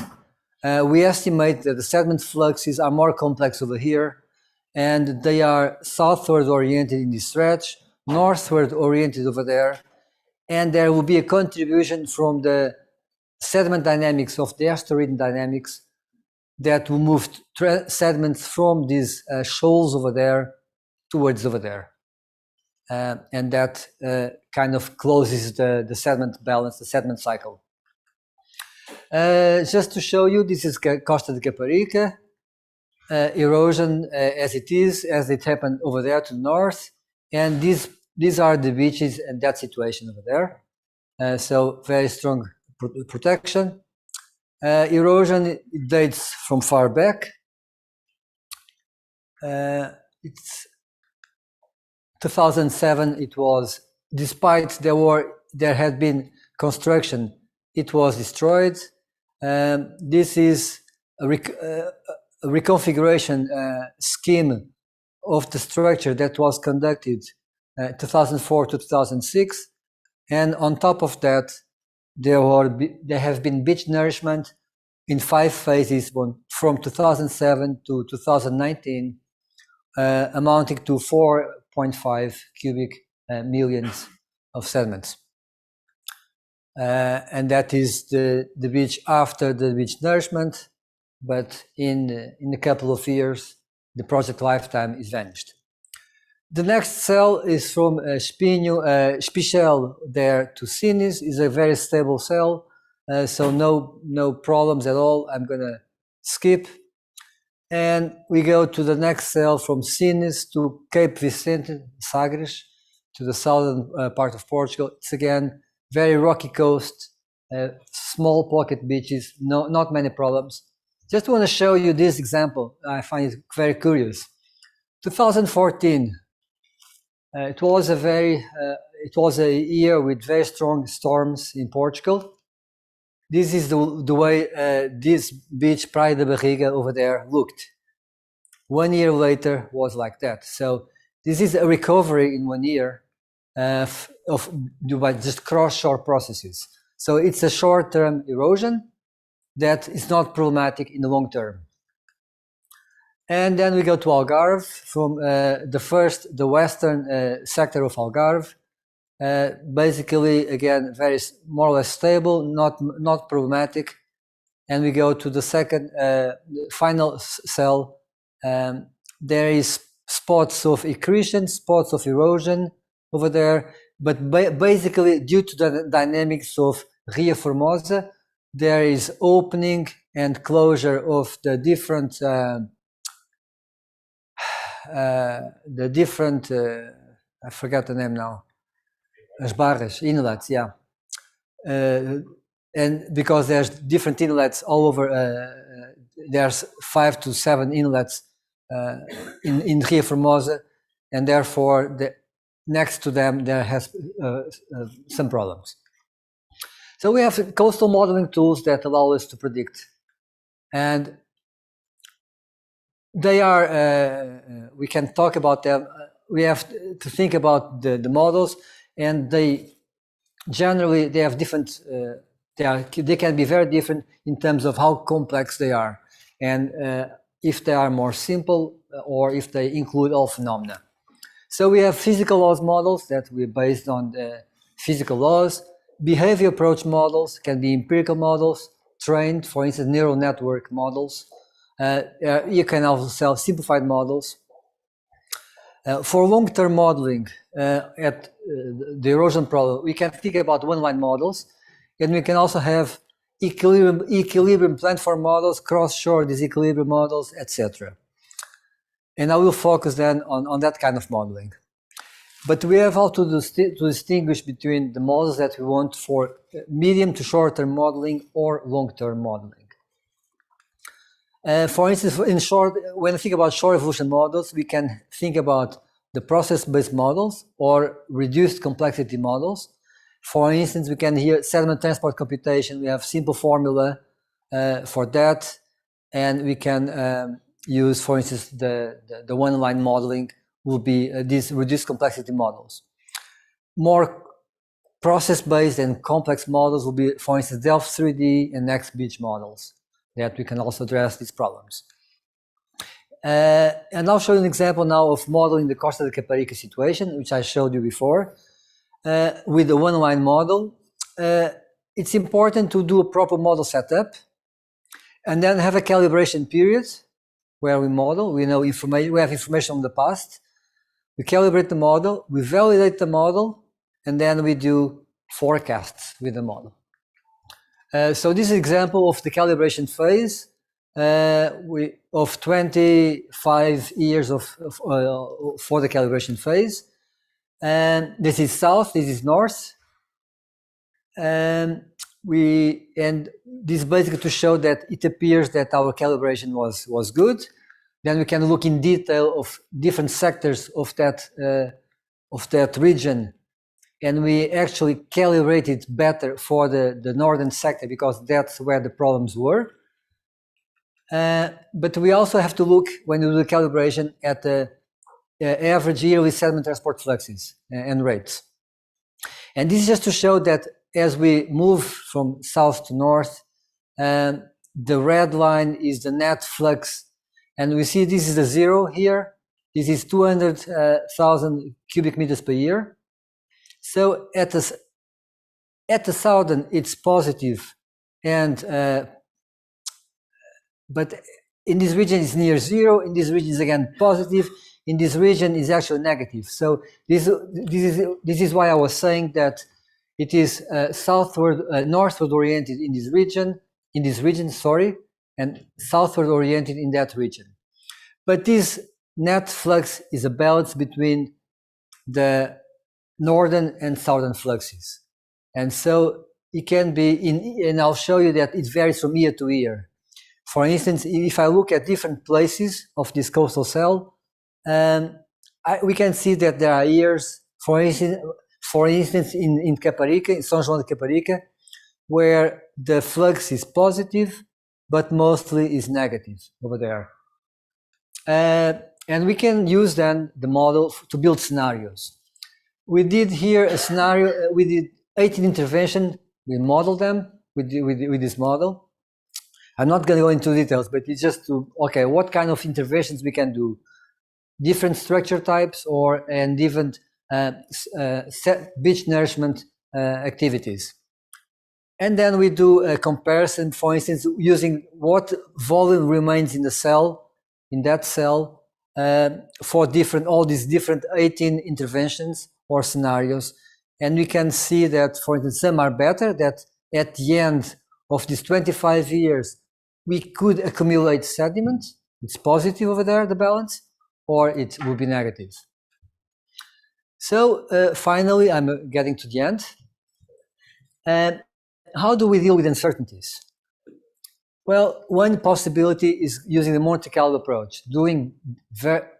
we estimate that the sediment fluxes are more complex over here, and they are southward oriented in this stretch, northward oriented over there, and there will be a contribution from the sediment dynamics of the estuarine dynamics that will move sediments from these shoals over there towards over there. And that kind of closes the sediment balance, the sediment cycle. Just to show you, this is Costa de Caparica, erosion as it happened over there to the north, and these are the beaches and that situation over there. So very strong protection. Erosion dates from far back. It's 2007. It was, despite there had been construction, it was destroyed. This is a reconfiguration scheme of the structure that was conducted 2004 to 2006, and on top of that, there have been beach nourishment in 5 phases from 2007 to 2019, amounting to 4.5 cubic millions of sediments. And that is the beach after the beach nourishment, but in a couple of years, the project lifetime is vanished. The next cell is from Spichel there to Sinis, is a very stable cell, so no problems at all. I'm gonna skip. And we go to the next cell from Sinis to Cape Vicente, Sagres, to the southern part of Portugal. It's again, very rocky coast, small pocket beaches, not many problems. Just want to show you this example. I find it very curious. 2014, it was a year with very strong storms in Portugal. This is the way this beach, Praia da Barriga, over there looked. 1 year later was like that. So this is a recovery in 1 year by just cross-shore processes. So it's a short-term erosion that is not problematic in the long term. And then we go to Algarve, from the western sector of Algarve. Basically, again, very more or less stable, not problematic. And we go to the second, final cell. There is spots of accretion, spots of erosion over there, but basically due to the dynamics of Ria Formosa, there is opening and closure of the different I forgot the name now. As barras, inlets, yeah. And because there's different inlets all over, there's 5 to 7 inlets in Ria Formosa, and therefore next to them there has some problems. So we have coastal modeling tools that allow us to predict, and they are, we can talk about them. We have to think about the models, and they have different, they can be very different in terms of how complex they are, and if they are more simple or if they include all phenomena. So we have physical laws models that we're based on the physical laws. Behavior approach models can be empirical models, trained, for instance, neural network models. You can also have simplified models. For long-term modeling at the erosion problem, we can think about one-line models, and we can also have equilibrium platform models, cross-shore disequilibrium models, etc. And I will focus then on that kind of modeling. But we have also to distinguish between the models that we want for medium to short-term modeling or long-term modeling. For instance, when we think about short evolution models, we can think about the process-based models or reduced complexity models. For instance, we can hear sediment transport computation. We have simple formula for that, and we can use, for instance, the one-line modeling will be these reduced complexity models. More process-based and complex models will be, for instance, Delft 3D and XBeach models, that we can also address these problems. And I'll show you an example now of modeling the Costa da Caparica situation, which I showed you before, with the one-line model. It's important to do a proper model setup and then have a calibration period where we model. We know information, we have information on the past. We calibrate the model, we validate the model, and then we do forecasts with the model. So this is an example of the calibration phase of 25 years for the calibration phase. And this is south, this is north. And this is basically to show that it appears that our calibration was good. Then we can look in detail of different sectors of that region and we actually calibrated better for the northern sector because that's where the problems were. But we also have to look, when we do the calibration, at the average yearly sediment transport fluxes and rates. And this is just to show that as we move from south to north, the red line is the net flux, and we see this is the zero here. This is 200,000 cubic meters per year. So at the southern, it's positive, and but in this region it's near zero. In this region is again positive. In this region is actually negative. So this is why I was saying that it is northward oriented in this region, and southward oriented in that region. But this net flux is a balance between the northern and southern fluxes. And so it can be, and I'll show you that it varies from year to year. For instance, if I look at different places of this coastal cell, we can see that there are years, for instance in Caparica, in São João de Caparica, where the flux is positive, but mostly is negative over there. And we can use then the model to build scenarios. We did here a scenario, we did 18 interventions, we modeled them with this model. I'm not going to go into details, but it's just to, okay, what kind of interventions we can do, different structure types and different beach nourishment activities. And then we do a comparison, for instance, using what volume remains in the cell, in that cell, for all these different 18 interventions or scenarios. And we can see that, for instance, some are better, that at the end of these 25 years, we could accumulate sediment. It's positive over there, the balance, or it will be negative. So finally, I'm getting to the end. How do we deal with uncertainties? Well, one possibility is using the Monte Carlo approach, doing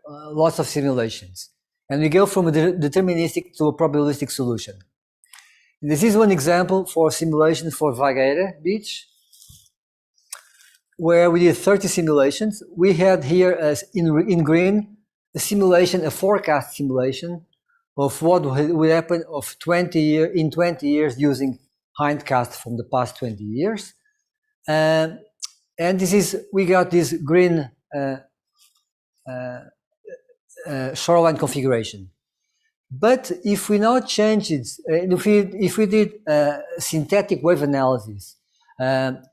lots of simulations. And we go from a deterministic to a probabilistic solution. This is one example for simulation for Vagueira Beach, where we did 30 simulations. We had here in green a forecast simulation of what will happen in 20 years using hindcast from the past 20 years. And we got this green shoreline configuration. But if we now change it, if we did synthetic wave analysis,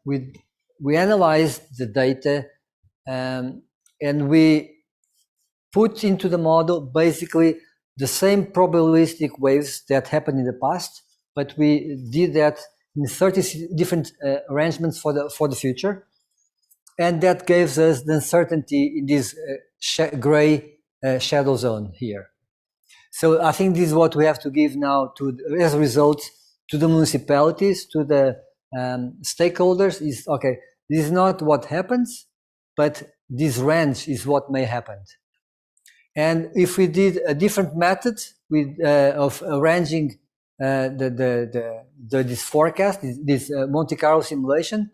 we analyzed the data and we put into the model basically the same probabilistic waves that happened in the past, but we did that in 30 different arrangements for the future, and that gives us the uncertainty in this gray shadow zone here. So I think this is what we have to give now as a result to the municipalities, to the stakeholders. Is okay. This is not what happens, but this range is what may happen. And if we did a different method of arranging this forecast, this Monte Carlo simulation,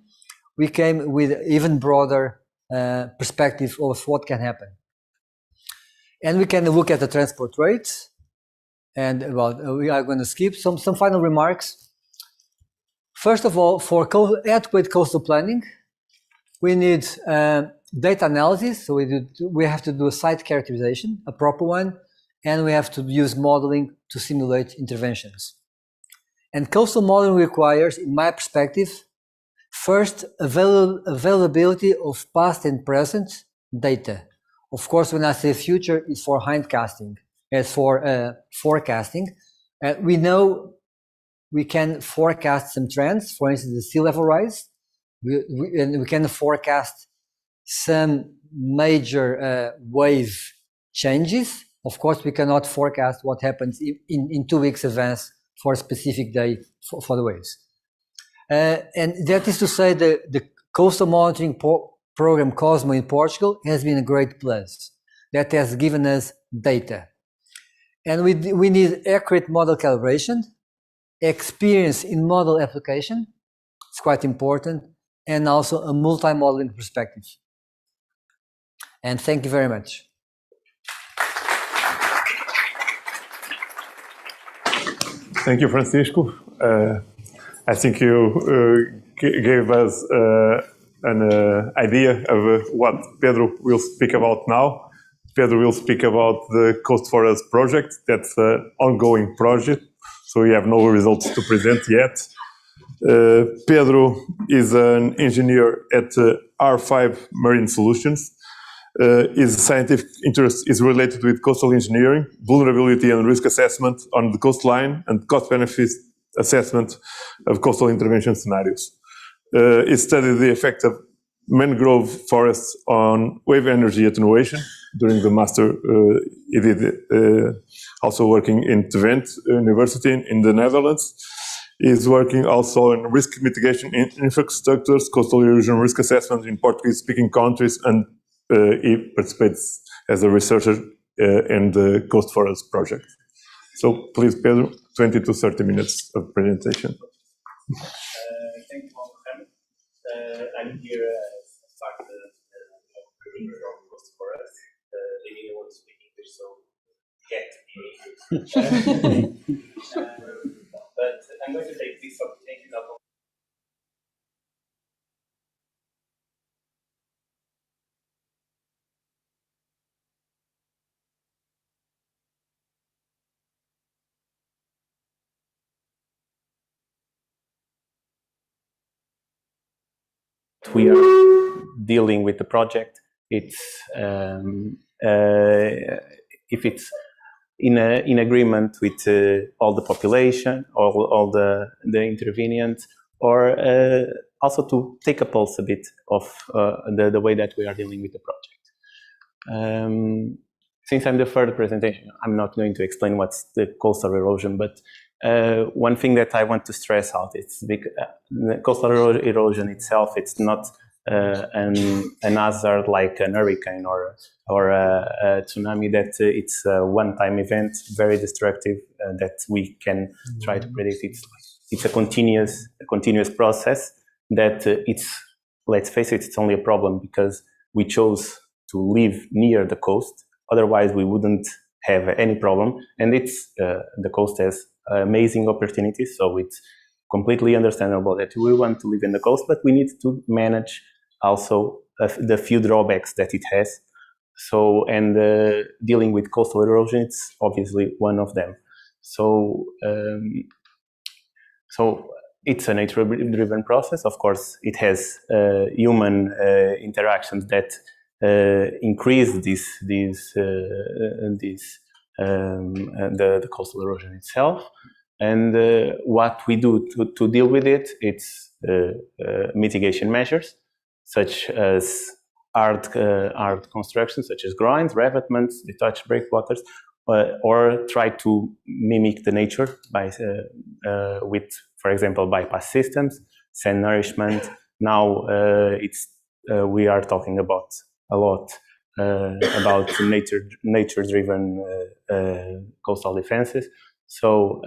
we came with even broader perspective of what can happen. And we can look at the transport rates. And well, we are going to skip some final remarks. First of all, for adequate coastal planning, we need data analysis. So we have to do a site characterization, a proper one, and we have to use modeling to simulate interventions. And coastal modeling requires, in my perspective, first availability of past and present data. Of course, when I say future, it's for hindcasting. As for forecasting, we know we can forecast some trends, for instance, the sea level rise. And we can forecast some major wave changes. Of course, we cannot forecast what happens in 2 weeks advance for a specific day for the waves. And that is to say the coastal monitoring program Cosmo in Portugal has been a great plus. That has given us data. And we need accurate model calibration, experience in model application, it's quite important, and also a multi-modeling perspective. And thank you very much. Thank you, Francisco. I think you gave us an idea of what Pedro will speak about now. Pedro will speak about the Coast for Us project. That's an ongoing project, so we have no results to present yet. Pedro is an engineer at R5 Marine Solutions. His scientific interest is related with coastal engineering, vulnerability and risk assessment on the coastline, and cost-benefit assessment of coastal intervention scenarios. He studied the effect of mangrove forests on wave energy attenuation during the master. He did also working in Twente University in the Netherlands. He's working also in risk mitigation in infrastructures, coastal erosion risk assessment in Portuguese-speaking countries, and he participates as a researcher in the Coast for Us project. So please, Pedro, 20 to 30 minutes of presentation. Thank you, Mohammed. I'm here as part of the from Coast for Us. They didn't want to speak English, so but I'm going to take this opportunity now. We are dealing with the project. It's if it's in agreement with all the population, all the intervenants, or also to take a pulse a bit of the way that we are dealing with the project. Since I'm the third presentation, I'm not going to explain what's the coastal erosion, but one thing that I want to stress out is the coastal erosion itself, it's not an hazard like an hurricane or a tsunami, that it's a one-time event, very destructive, that we can try to predict. It's a continuous process that let's face it, it's only a problem because we chose to live near the coast. Otherwise, we wouldn't have any problem. And the coast has amazing opportunities, so it's completely understandable that we want to live in the coast, but we need to manage also the few drawbacks that it has. So, and dealing with coastal erosion, it's obviously one of them. So, it's a nature-driven process. Of course, it has human interactions that increase the coastal erosion itself. And what we do to deal with it, it's mitigation measures, such as hard constructions, such as groins, revetments, detached breakwaters, or try to mimic the nature by with, for example, bypass systems, sand nourishment. Now we are talking about a lot about nature-driven coastal defenses. So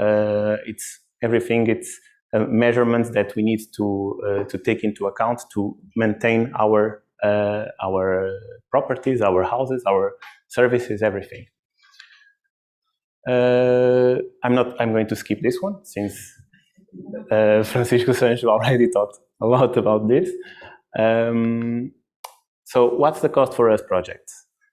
it's everything. It's measurements that we need to take into account to maintain our properties, our houses, our services, everything. I'm going to skip this one since Francisco Sancho already talked a lot about this. So what's the Coast for Us project?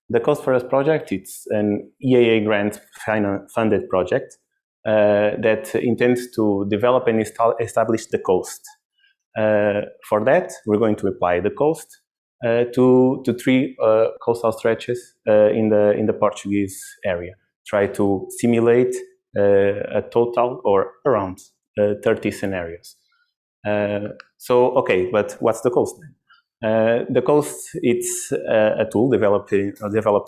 The Coast for Us project, it's an EAA grant funded project that intends to develop and establish the coast. For that, we're going to apply the coast to 3 coastal stretches in the Portuguese area. Try to simulate a total or around 30 scenarios. So, okay, but what's the coast then? The coast, it's a tool developed in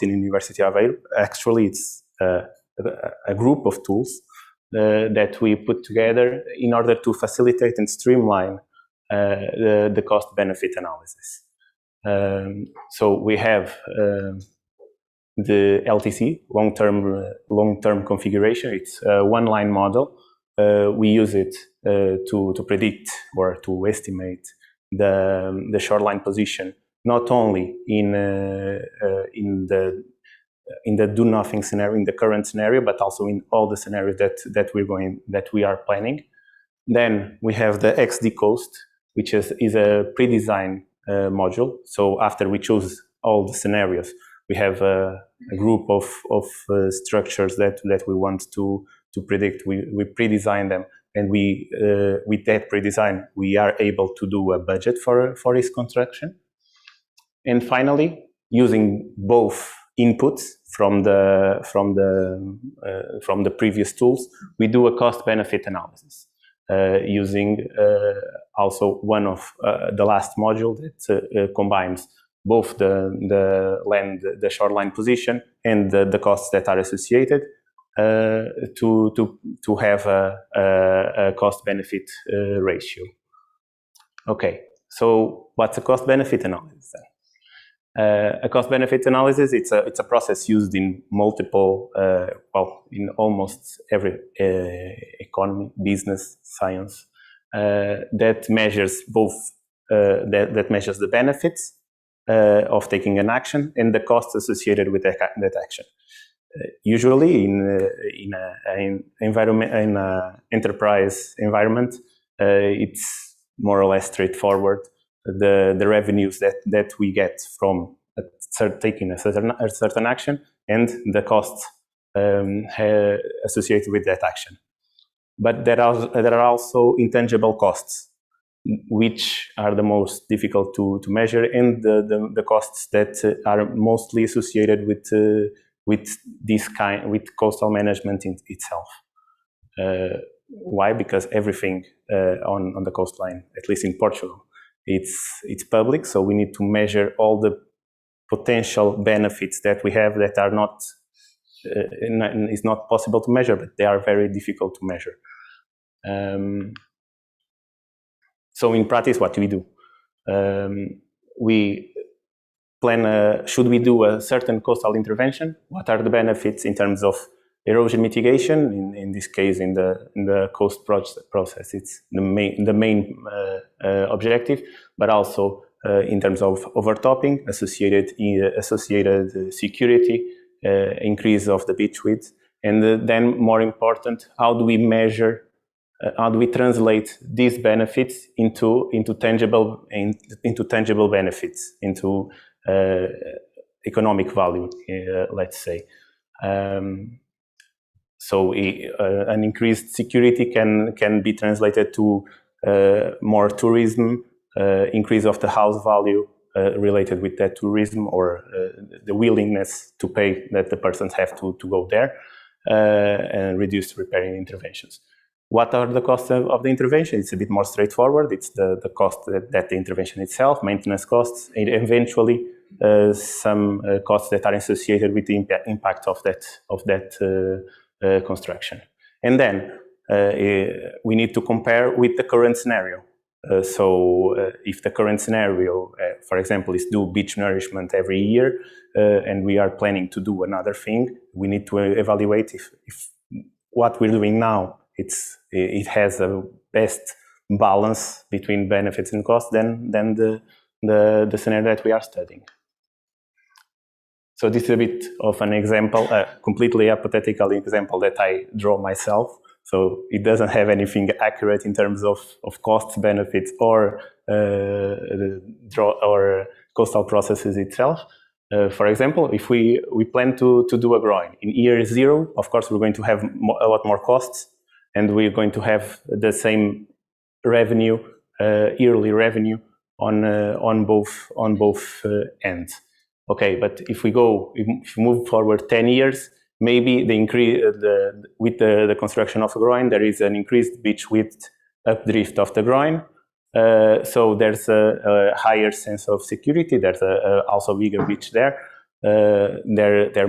University of Aveiro. Actually, it's a group of tools that we put together in order to facilitate and streamline the cost-benefit analysis. So we have the LTC, long-term configuration. It's a one-line model. We use it to predict or to estimate the shoreline position, not only in the do nothing scenario, in the current scenario, but also in all the scenarios that we are planning. Then we have the XD coast, which is a pre-designed module. So after we choose all the scenarios, we have a group of structures that we want to predict. We pre-design them, and with that pre-design, we are able to do a budget for its construction. And finally, using both inputs from the previous tools, we do a cost-benefit analysis using also one of the last module that combines both the shoreline position and the costs that are associated to have a cost-benefit ratio. Okay, so what's a cost-benefit analysis then? A cost-benefit analysis, it's a process used in multiple, in almost every economy, business, science, that measures both, that measures the benefits of taking an action and the costs associated with that action. Usually in an enterprise environment, it's more or less straightforward. The revenues that we get from taking a certain action and the costs associated with that action. But there are also intangible costs, which are the most difficult to measure, and the costs that are mostly associated with coastal management itself. Why? Because everything on the coastline, at least in Portugal, it's public, so we need to measure all the potential benefits that we have that are not is not possible to measure, but they are very difficult to measure. So in practice, what do we do? We plan, should we do a certain coastal intervention? What are the benefits in terms of erosion mitigation? In this case, in the coast process, it's the main objective, but also in terms of overtopping, associated security, increase of the beach width, and then more important, how do we measure? How do we translate these benefits into tangible benefits, into economic value, let's say. So an increased security can be translated to more tourism, increase of the house value related with that tourism, or the willingness to pay that the persons have to go there, and reduce repairing interventions. What are the costs of the intervention? It's a bit more straightforward. It's the cost that the intervention itself, maintenance costs, and eventually some costs that are associated with the impact of that construction. And then we need to compare with the current scenario. So if the current scenario, for example, is do beach nourishment every year, and we are planning to do another thing, we need to evaluate if what we're doing now it has a best balance between benefits and costs than the scenario that we are studying. So this is a bit of an example, a completely hypothetical example that I draw myself. So it doesn't have anything accurate in terms of costs, benefits, or coastal processes itself. For example, if we plan to do a groin in year 0, of course we're going to have a lot more costs, and we're going to have the same revenue, yearly revenue on both ends. Okay, but if we move forward 10 years, maybe with the construction of a groin, there is an increased beach width updrift of the groin. So there's a higher sense of security. There's also bigger beach there. There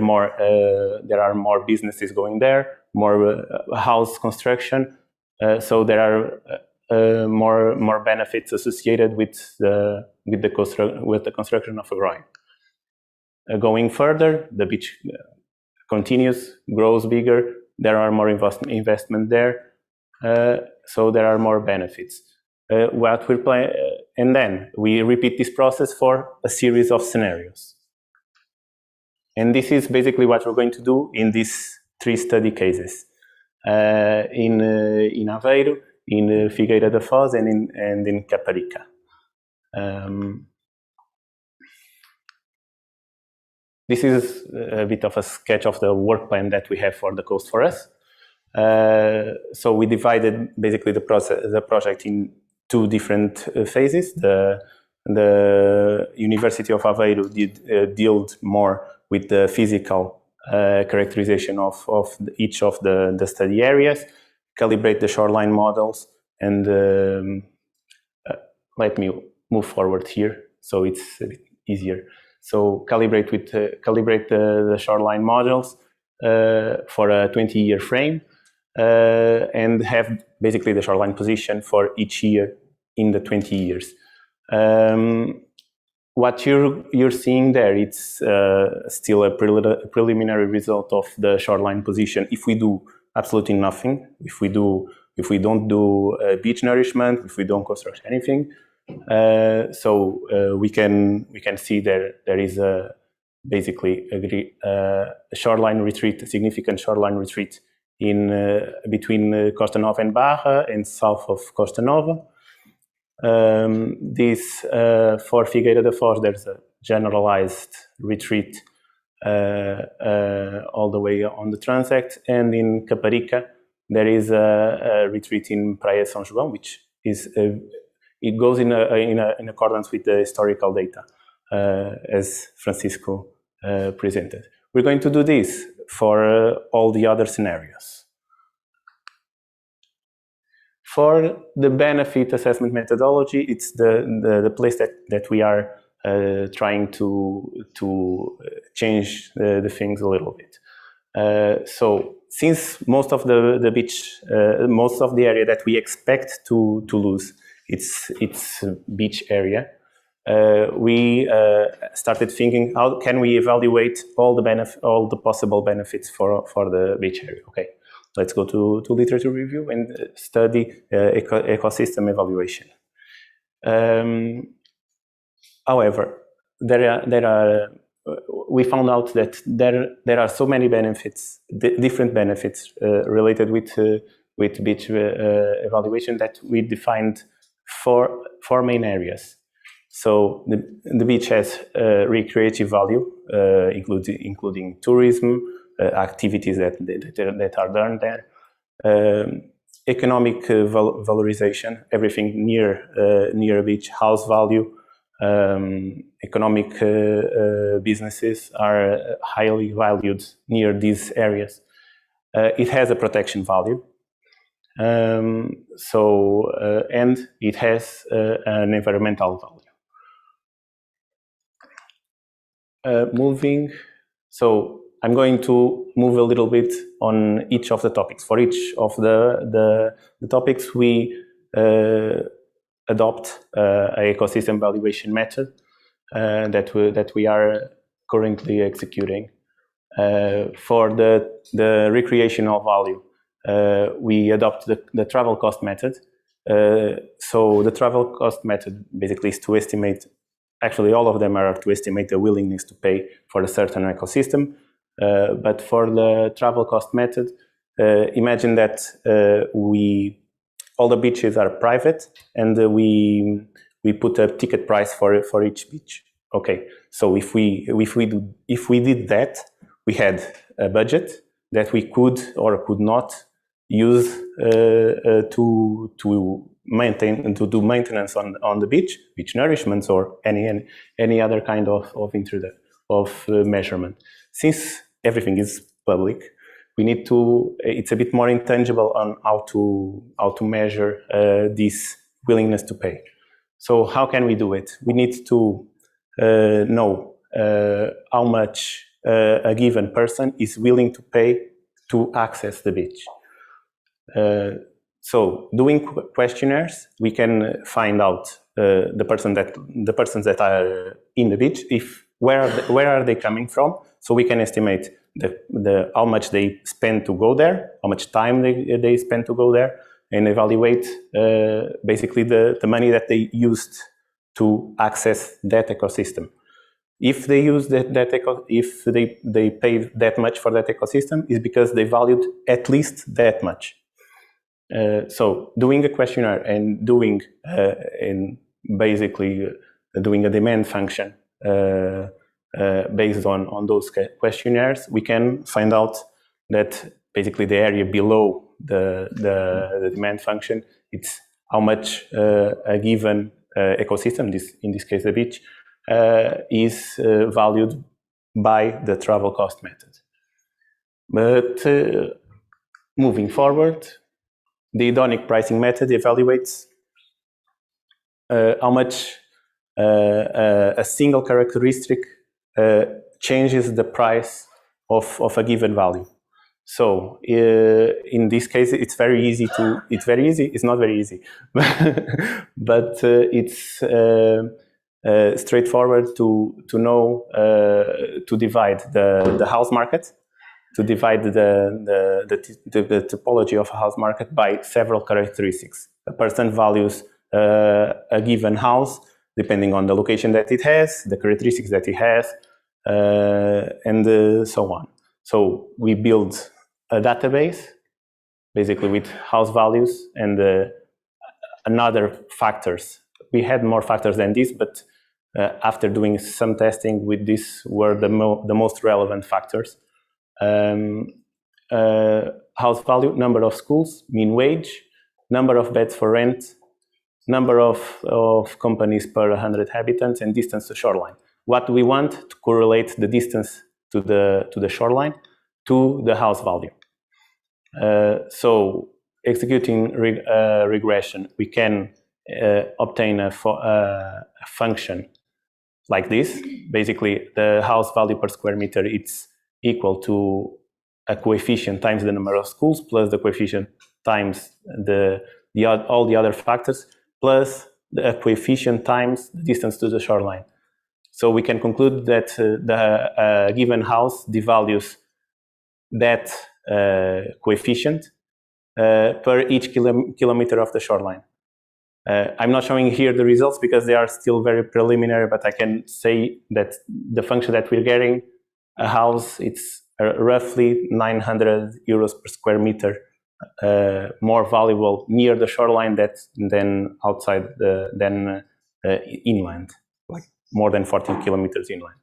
are more businesses going there, more house construction. So there are more benefits associated with the construction of a groin. going further, the beach continues, grows bigger, there are more investment there, so there are more benefits. And then we repeat this process for a series of scenarios. And this is basically what we're going to do in these 3 study cases. In Aveiro, in Figueira da Foz, and in Caparica. This is a bit of a sketch of the work plan that we have for the coast for us. So we divided basically the project in 2 different phases. The University of Aveiro dealt more with the physical characterization of each of the study areas, calibrate the shoreline models, and let me move forward here so it's a bit easier. So calibrate the shoreline models for a 20-year frame, and have basically the shoreline position for each year in the 20 years. What you're seeing there, it's still a preliminary result of the shoreline position. If we do absolutely nothing, if we don't do beach nourishment, if we don't construct anything, so we can see there is basically a shoreline retreat, a significant shoreline retreat in between Costa Nova and Barra and south of Costa Nova. This for Figueira da Foz, there's a generalized retreat all the way on the transect, and in Caparica there is a retreat in Praia São João, which is it goes in accordance with the historical data as Francisco presented. We're going to do this for all the other scenarios. For the benefit assessment methodology, it's the place that we are trying to change the things a little bit. So since most of the beach, most of the area that we expect to lose, it's beach area, we started thinking, how can we evaluate all the possible benefits for the beach area? Okay. Let's go to literature review and study ecosystem evaluation. However, we found out that there are so many benefits, different benefits related with beach evaluation, that we defined four main areas. So the beach has recreative value, including tourism, activities that are done there, economic valorization, everything near a beach, house value, economic businesses are highly valued near these areas. It has a protection value, and it has an environmental value. So I'm going to move a little bit on each of the topics. For each of the topics, we adopt an ecosystem valuation method that we are currently executing. For the recreational value, we adopt the travel cost method. So the travel cost method basically is to estimate, actually all of them are to estimate the willingness to pay for a certain ecosystem. But for the travel cost method, imagine that all the beaches are private, and we put a ticket price for each beach. Okay, so if we did that, we had a budget that we could or could not use to maintain and to do maintenance on the beach nourishments, or any other kind of measurement. Since everything is public, we need to. It's a bit more intangible on how to measure this willingness to pay. So how can we do it? We need to know how much a given person is willing to pay to access the beach. So doing questionnaires, we can find out the persons that are in the beach, if where are they coming from, so we can estimate how much they spend to go there, how much time they spend to go there, and evaluate basically the money that they used to access that ecosystem. If they use if they paid that much for that ecosystem, is because they valued at least that much. So doing a questionnaire and doing basically doing a demand function based on those questionnaires, we can find out that basically the area below the demand function, it's how much a given ecosystem, in this case the beach, is valued by the travel cost method. But moving forward, the hedonic pricing method evaluates how much a single characteristic changes the price of a given value. So in this case, it's very easy. It's not very easy, but it's straightforward to know to divide the house market, to divide the topology of a house market by several characteristics. A person values a given house depending on the location that it has, the characteristics that it has, and so on. So we build a database, basically with house values and another factors. We had more factors than this, but after doing some testing with this were the most relevant factors. House value, number of schools, mean wage, number of beds for rent, number of companies per 100 inhabitants, and distance to shoreline. What we want to correlate the distance to the shoreline to the house value. So executing regression, we can obtain a function like this. Basically, the house value per square meter, it's equal to a coefficient times the number of schools plus the coefficient times all the other factors plus the coefficient times the distance to the shoreline. So we can conclude that the given house devalues that coefficient per each kilometer of the shoreline. I'm not showing here the results because they are still very preliminary, but I can say that the function that we're getting, a house, it's roughly 900 euros per square meter more valuable near the shoreline than outside than inland, like more than 14 kilometers inland.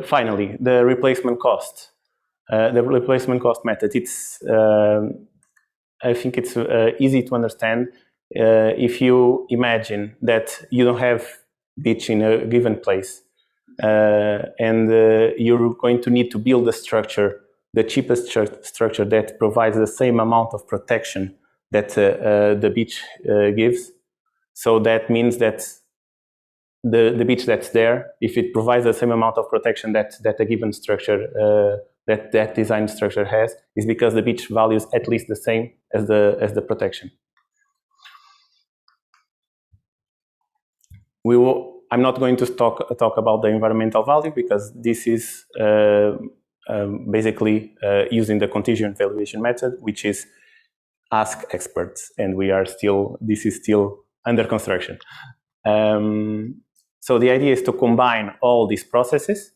Finally, the replacement cost. The replacement cost method, it's I think it's easy to understand if you imagine that you don't have beach in a given place and you're going to need to build a structure, the cheapest structure that provides the same amount of protection that the beach gives. So that means that the beach that's there, if it provides the same amount of protection that a given structure that design structure has, is because the beach values at least the same as the protection. I'm not going to talk about the environmental value because this is basically using the contingent valuation method, which is ask experts, and this is still under construction. So the idea is to combine all these processes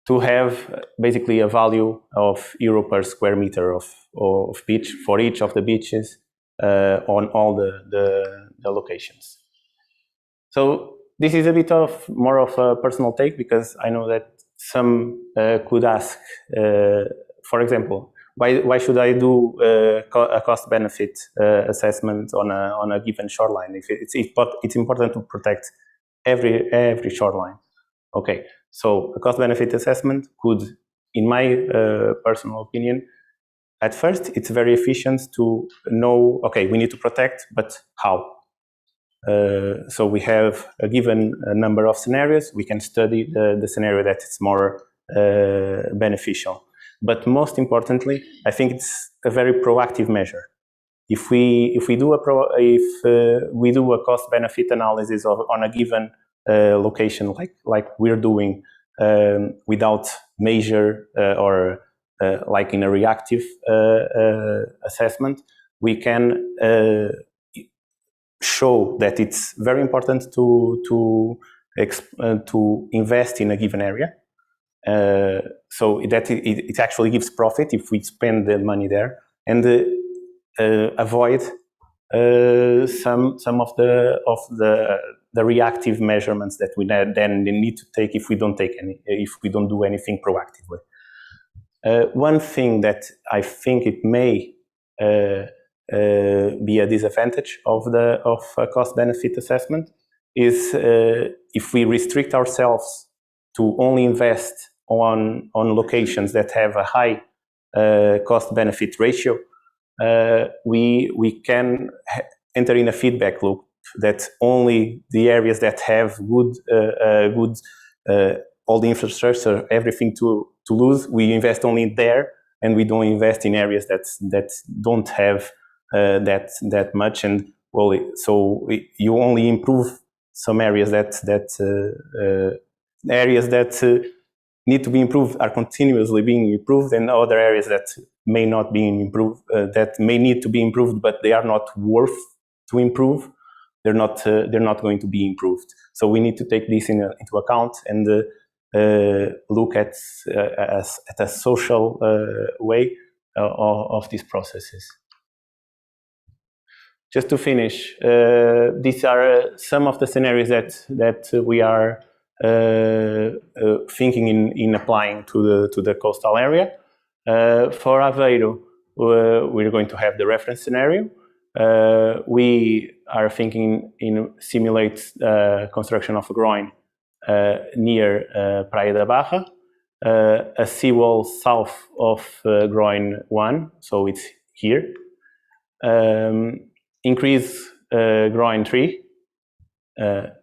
to have basically a value of euro per square meter of beach for each of the beaches on all the locations. So this is a bit more of a personal take because I know that some could ask, for example, why should I do a cost-benefit assessment on a given shoreline? If it's important to protect every shoreline. Okay, so a cost-benefit assessment could, in my personal opinion, at first it's very efficient to know, okay, we need to protect, but how? So we have a given number of scenarios. We can study the scenario that is more beneficial. But most importantly, I think it's a very proactive measure. if we do a cost-benefit analysis on a given location, like we're doing, without measure or like in a reactive assessment, we can show that it's very important to invest in a given area. So that it actually gives profit if we spend the money there, and avoid some of the reactive measurements that we then need to take if we don't do anything proactively. One thing that I think it may be a disadvantage of a cost-benefit assessment is if we restrict ourselves to only invest on locations that have a high cost-benefit ratio, we can enter in a feedback loop that only the areas that have good all the infrastructure, everything to lose, we invest only there, and we don't invest in areas that don't have that much. And well, so you only improve some areas areas that need to be improved are continuously being improved, and other areas that may not be improved, that may need to be improved, but they are not worth to improve. They're not going to be improved. So we need to take this into account and look at a social way of these processes. Just to finish, these are some of the scenarios that we are thinking in applying to the coastal area. For Aveiro, we're going to have the reference scenario. We are thinking in simulate construction of a groin near Praia da Barra, a seawall south of groin 1, so it's here. Increase groin 3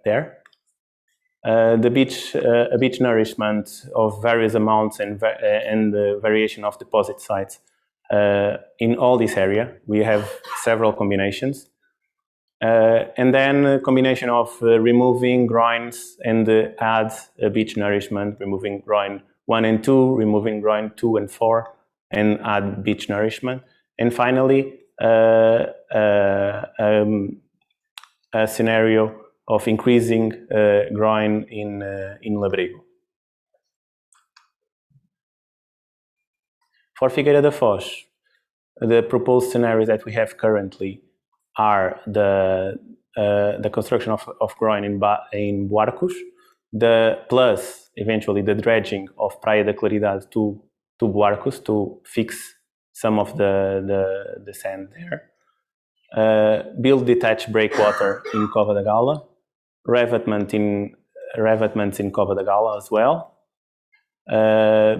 there. A beach nourishment of various amounts and the variation of deposit sites in all this area. We have several combinations. And then a combination of removing groins and add a beach nourishment, removing groin 1 and 2, removing groin 2 and 4, and add beach nourishment. And finally, a scenario of increasing groin in Labrego. For Figueira da Foz, the proposed scenarios that we have currently are the construction of groin in Buarcos, plus eventually the dredging of Praia da Claridade to Buarcos to fix some of the sand there. Build detached breakwater in Cova da Gala, revetments in Cova da Gala as well.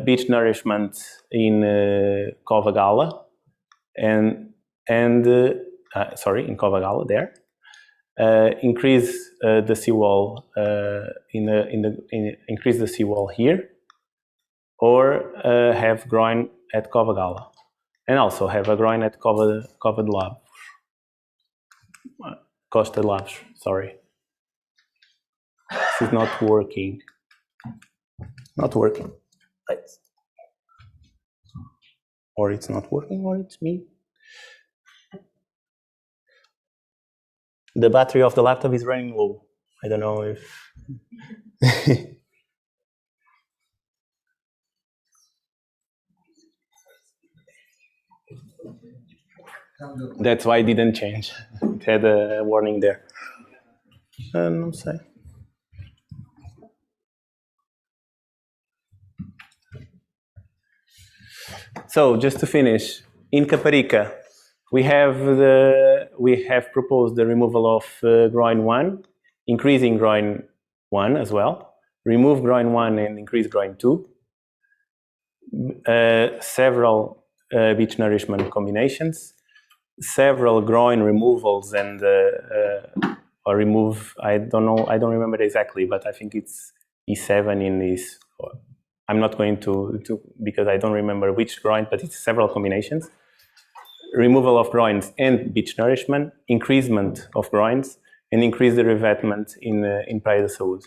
Beach nourishment in Cova Gala in Cova Gala there. Increase the seawall increase the seawall here, or have groin at Cova Gala, and also have a groin at Cova de Lab. Costa Labs, sorry. This is not working. Not working. Right. Or it's not working, or it's me. The battery of the laptop is running low. I don't know if... That's why I didn't change. It had a warning there. No sé. So just to finish, in Caparica, we have proposed the removal of groin 1, increasing groin 1 as well, remove groin 1 and increase groin 2, several beach nourishment combinations, several groin removals and or remove, I don't remember exactly, but I think it's E7 in this. I'm not going to because I don't remember which groin, but it's several combinations. removal of groins and beach nourishment, increasement of groins, and increase the revetment in Praia da Saúde.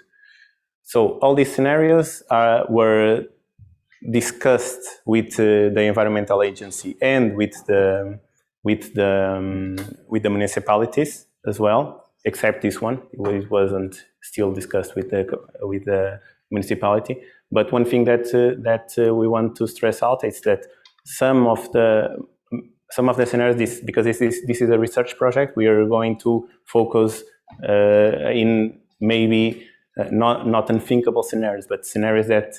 So all these scenarios were discussed with the environmental agency and with the municipalities as well, except this one. It wasn't still discussed with the municipality. But one thing that we want to stress out is that some of the scenarios, because this is a research project, we are going to focus in maybe not unthinkable scenarios, but scenarios that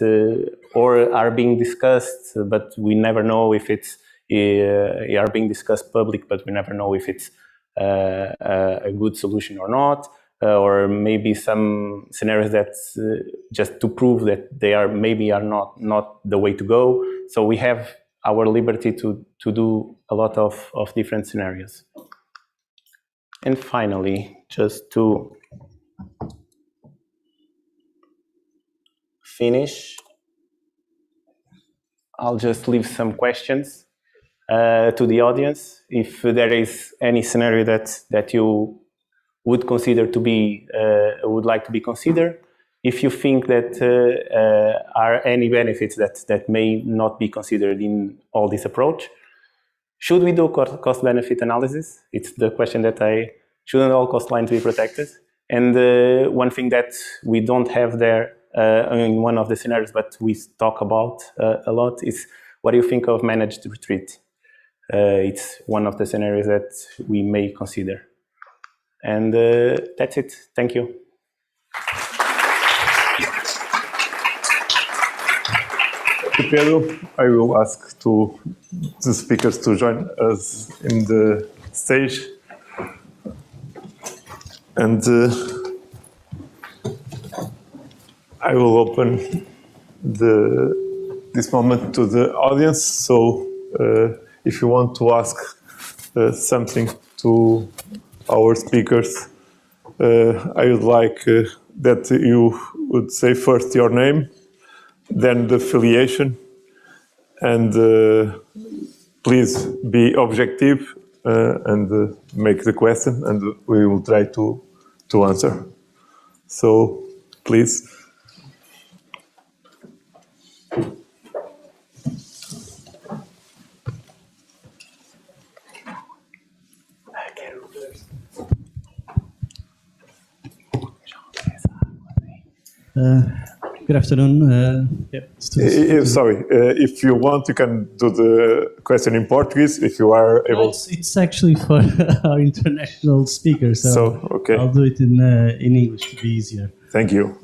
or are being discussed, but we never know if it's are being discussed public, but we never know if it's a good solution or not, or maybe some scenarios that just to prove that they are not the way to go. So we have our liberty to do a lot of different scenarios. And finally, just to finish, I'll just leave some questions to the audience. If there is any scenario that you would consider to be, would like to be considered, if you think that are any benefits that may not be considered in all this approach, should we do cost-benefit analysis? It's the question that shouldn't all coastlines be protected? And one thing that we don't have there in one of the scenarios, but we talk about a lot, is what do you think of managed retreat? It's one of the scenarios that we may consider. And that's it. Thank you. Pedro, I will ask the speakers to join us in the stage. And I will open this moment to the audience. So if you want to ask something to our speakers, I would like that you would say first your name, then the affiliation, and please be objective and make the question, and we will try to answer. So, please. Good afternoon. Sorry, if you want, you can do the question in Portuguese if you are able. It's actually for our international speakers, so okay. I'll do it in English to be easier. Thank you.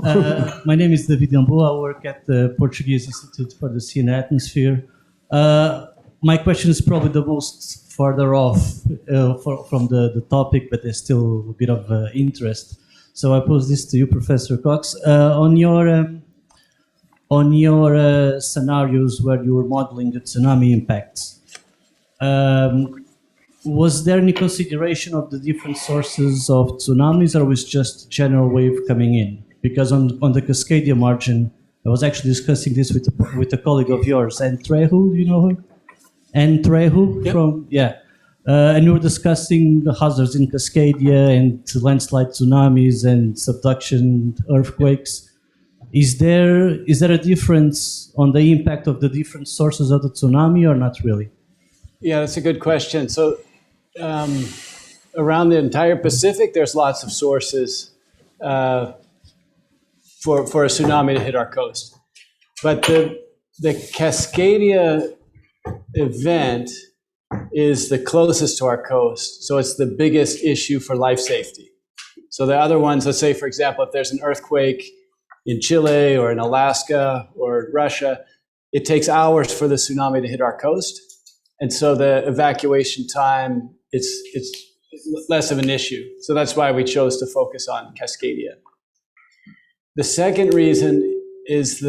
My name is devido. I work at the Portuguese Institute for the Sea and Atmosphere. My question is probably the most further off from the topic, but there's still a bit of interest. So I pose this to you, Professor Cox. On your scenarios where you were modeling the tsunami impacts, was there any consideration of the different sources of tsunamis, or was just general wave coming in? Because on the Cascadia margin, I was actually discussing this with a colleague of yours, Anne Trejo, you know her? Anne Trejo? Yep. And we were discussing the hazards in Cascadia and landslide tsunamis and subduction earthquakes. Is there a difference on the impact of the different sources of the tsunami, or not really? Yeah, that's a good question. So around the entire Pacific, there's lots of sources for a tsunami to hit our coast. But the Cascadia event is the closest to our coast. So it's the biggest issue for life safety. So the other ones, let's say, for example, if there's an earthquake in Chile or in Alaska or Russia, it takes hours for the tsunami to hit our coast. And so the evacuation time, it's less of an issue. So that's why we chose to focus on Cascadia. The second reason is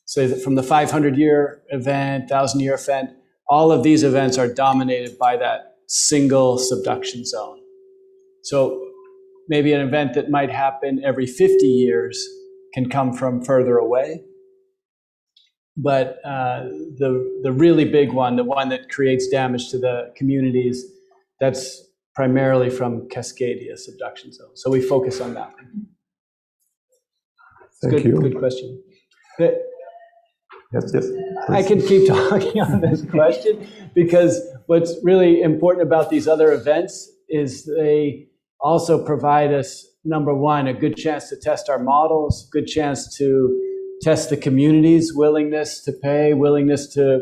so that from the 500-year event, 1,000-year event, all of these events are dominated by that single subduction zone. So maybe an event that might happen every 50 years can come from further away. But the really big one, the one that creates damage to the communities, that's primarily from Cascadia subduction zone. So we focus on that one. Thank you. Good question. Yes, yes. I can keep talking on this question because what's really important about these other events is they also provide us, number one, a good chance to test our models, good chance to test the community's willingness to pay, willingness to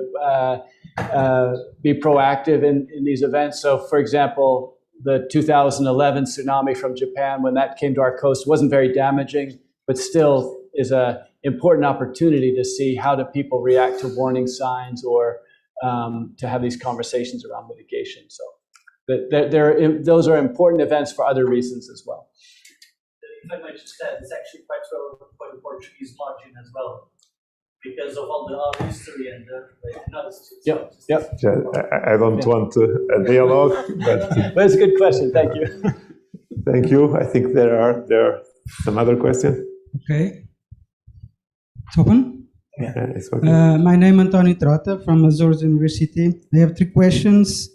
be proactive in these events. So, for example, the 2011 tsunami from Japan, when that came to our coast, wasn't very damaging, but still is an important opportunity to see how do people react to warning signs or to have these conversations around mitigation. So those are important events for other reasons as well. If I might just add, it's actually quite relevant for the Portuguese margin as well, because of all our history and analysis. Yep. I don't want a dialogue, but it's a good question. Thank you. Thank you. I think there are some other questions. Okay. It's open? Yeah, it's okay. My name is António Trota from Azores University. I have 3 questions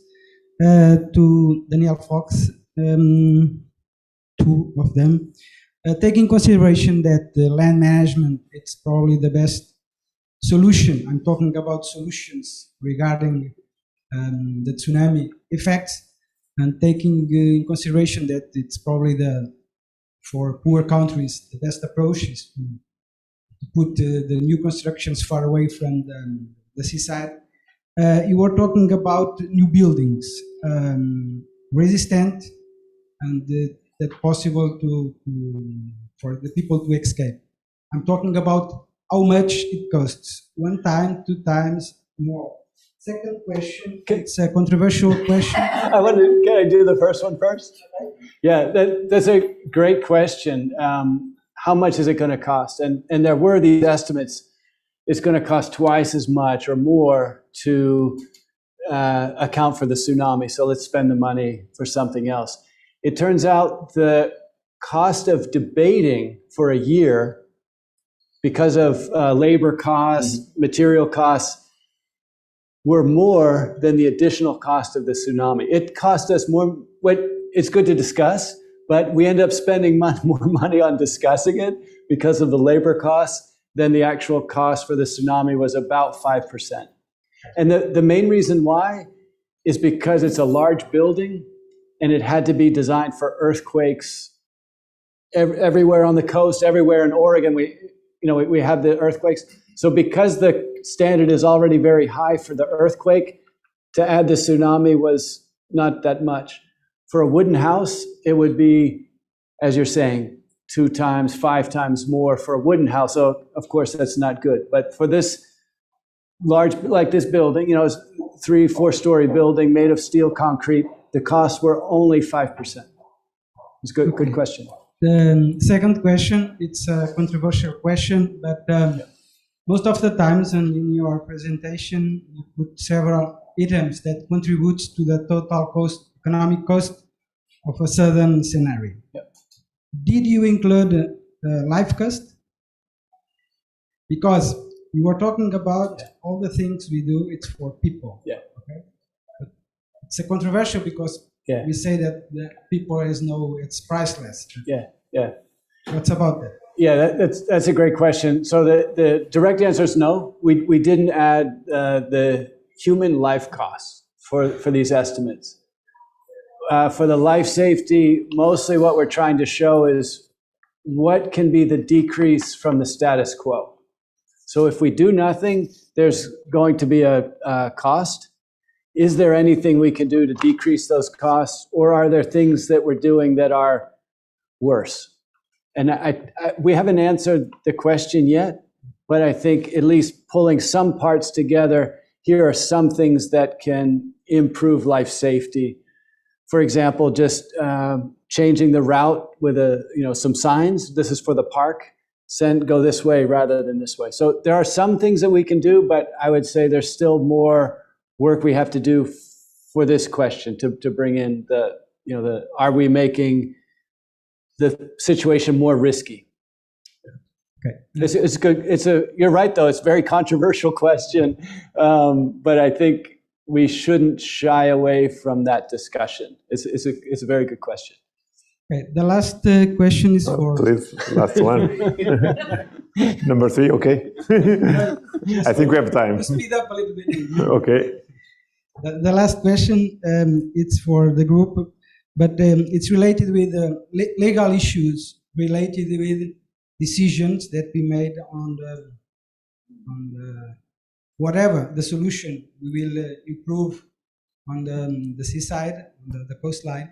to Daniel Fox, 2 of them. Taking consideration that the land management, it's probably the best solution. I'm talking about solutions regarding the tsunami effects, and taking in consideration that it's probably for poor countries, the best approach is to put the new constructions far away from the seaside. You were talking about new buildings, resistant and that possible for the people to escape. I'm talking about how much it costs. 1 time, 2 times, more. Second question, it's a controversial question. Can I do the first one first? Yeah, that's a great question. How much is it going to cost? And there were these estimates. It's going to cost twice as much or more to account for the tsunami. So let's spend the money for something else. It turns out the cost of debating for a year, because of labor costs, material costs, were more than the additional cost of the tsunami. It cost us more. It's good to discuss, but we end up spending more money on discussing it because of the labor costs than the actual cost for the tsunami was about 5%. And the main reason why is because it's a large building and it had to be designed for earthquakes everywhere on the coast, everywhere in Oregon. We have the earthquakes. So because the standard is already very high for the earthquake, to add the tsunami was not that much. For a wooden house, it would be, as you're saying, 2 times, 5 times more for a wooden house. So of course that's not good. But for this large, like this building, it's 3-4 story building made of steel concrete, the costs were only 5%. It's good. Good question. The second question, it's a controversial question, but most of the times and in your presentation, you put several items that contributes to the total cost, economic cost of a certain scenario. Yep. Did you include life cost? Because you were talking about all the things we do, it's for people. Yeah. Okay. But it's a controversial because we say that the people it's priceless. Yeah. What's about that? Yeah, that's a great question. So the direct answer is no. We didn't add the human life costs for these estimates. For the life safety, mostly what we're trying to show is what can be the decrease from the status quo. So if we do nothing, there's going to be a cost. Is there anything we can do to decrease those costs, or are there things that we're doing that are worse? And we haven't answered the question yet, but I think at least pulling some parts together, here are some things that can improve life safety. For example, just changing the route with some signs. This is for the park. Go this way rather than this way. So there are some things that we can do, but I would say there's still more work we have to do for this question to bring in are we making the situation more risky? Okay. It's good. You're right, though. It's a very controversial question, but I think we shouldn't shy away from that discussion. It's a very good question. Okay. The last question is for... Please, last one. Number 3, okay. I think we have time. Speed up a little bit. Okay. The last question, it's for the group, but it's related with legal issues related with decisions that we made on the whatever the solution we will improve on the seaside, the coastline.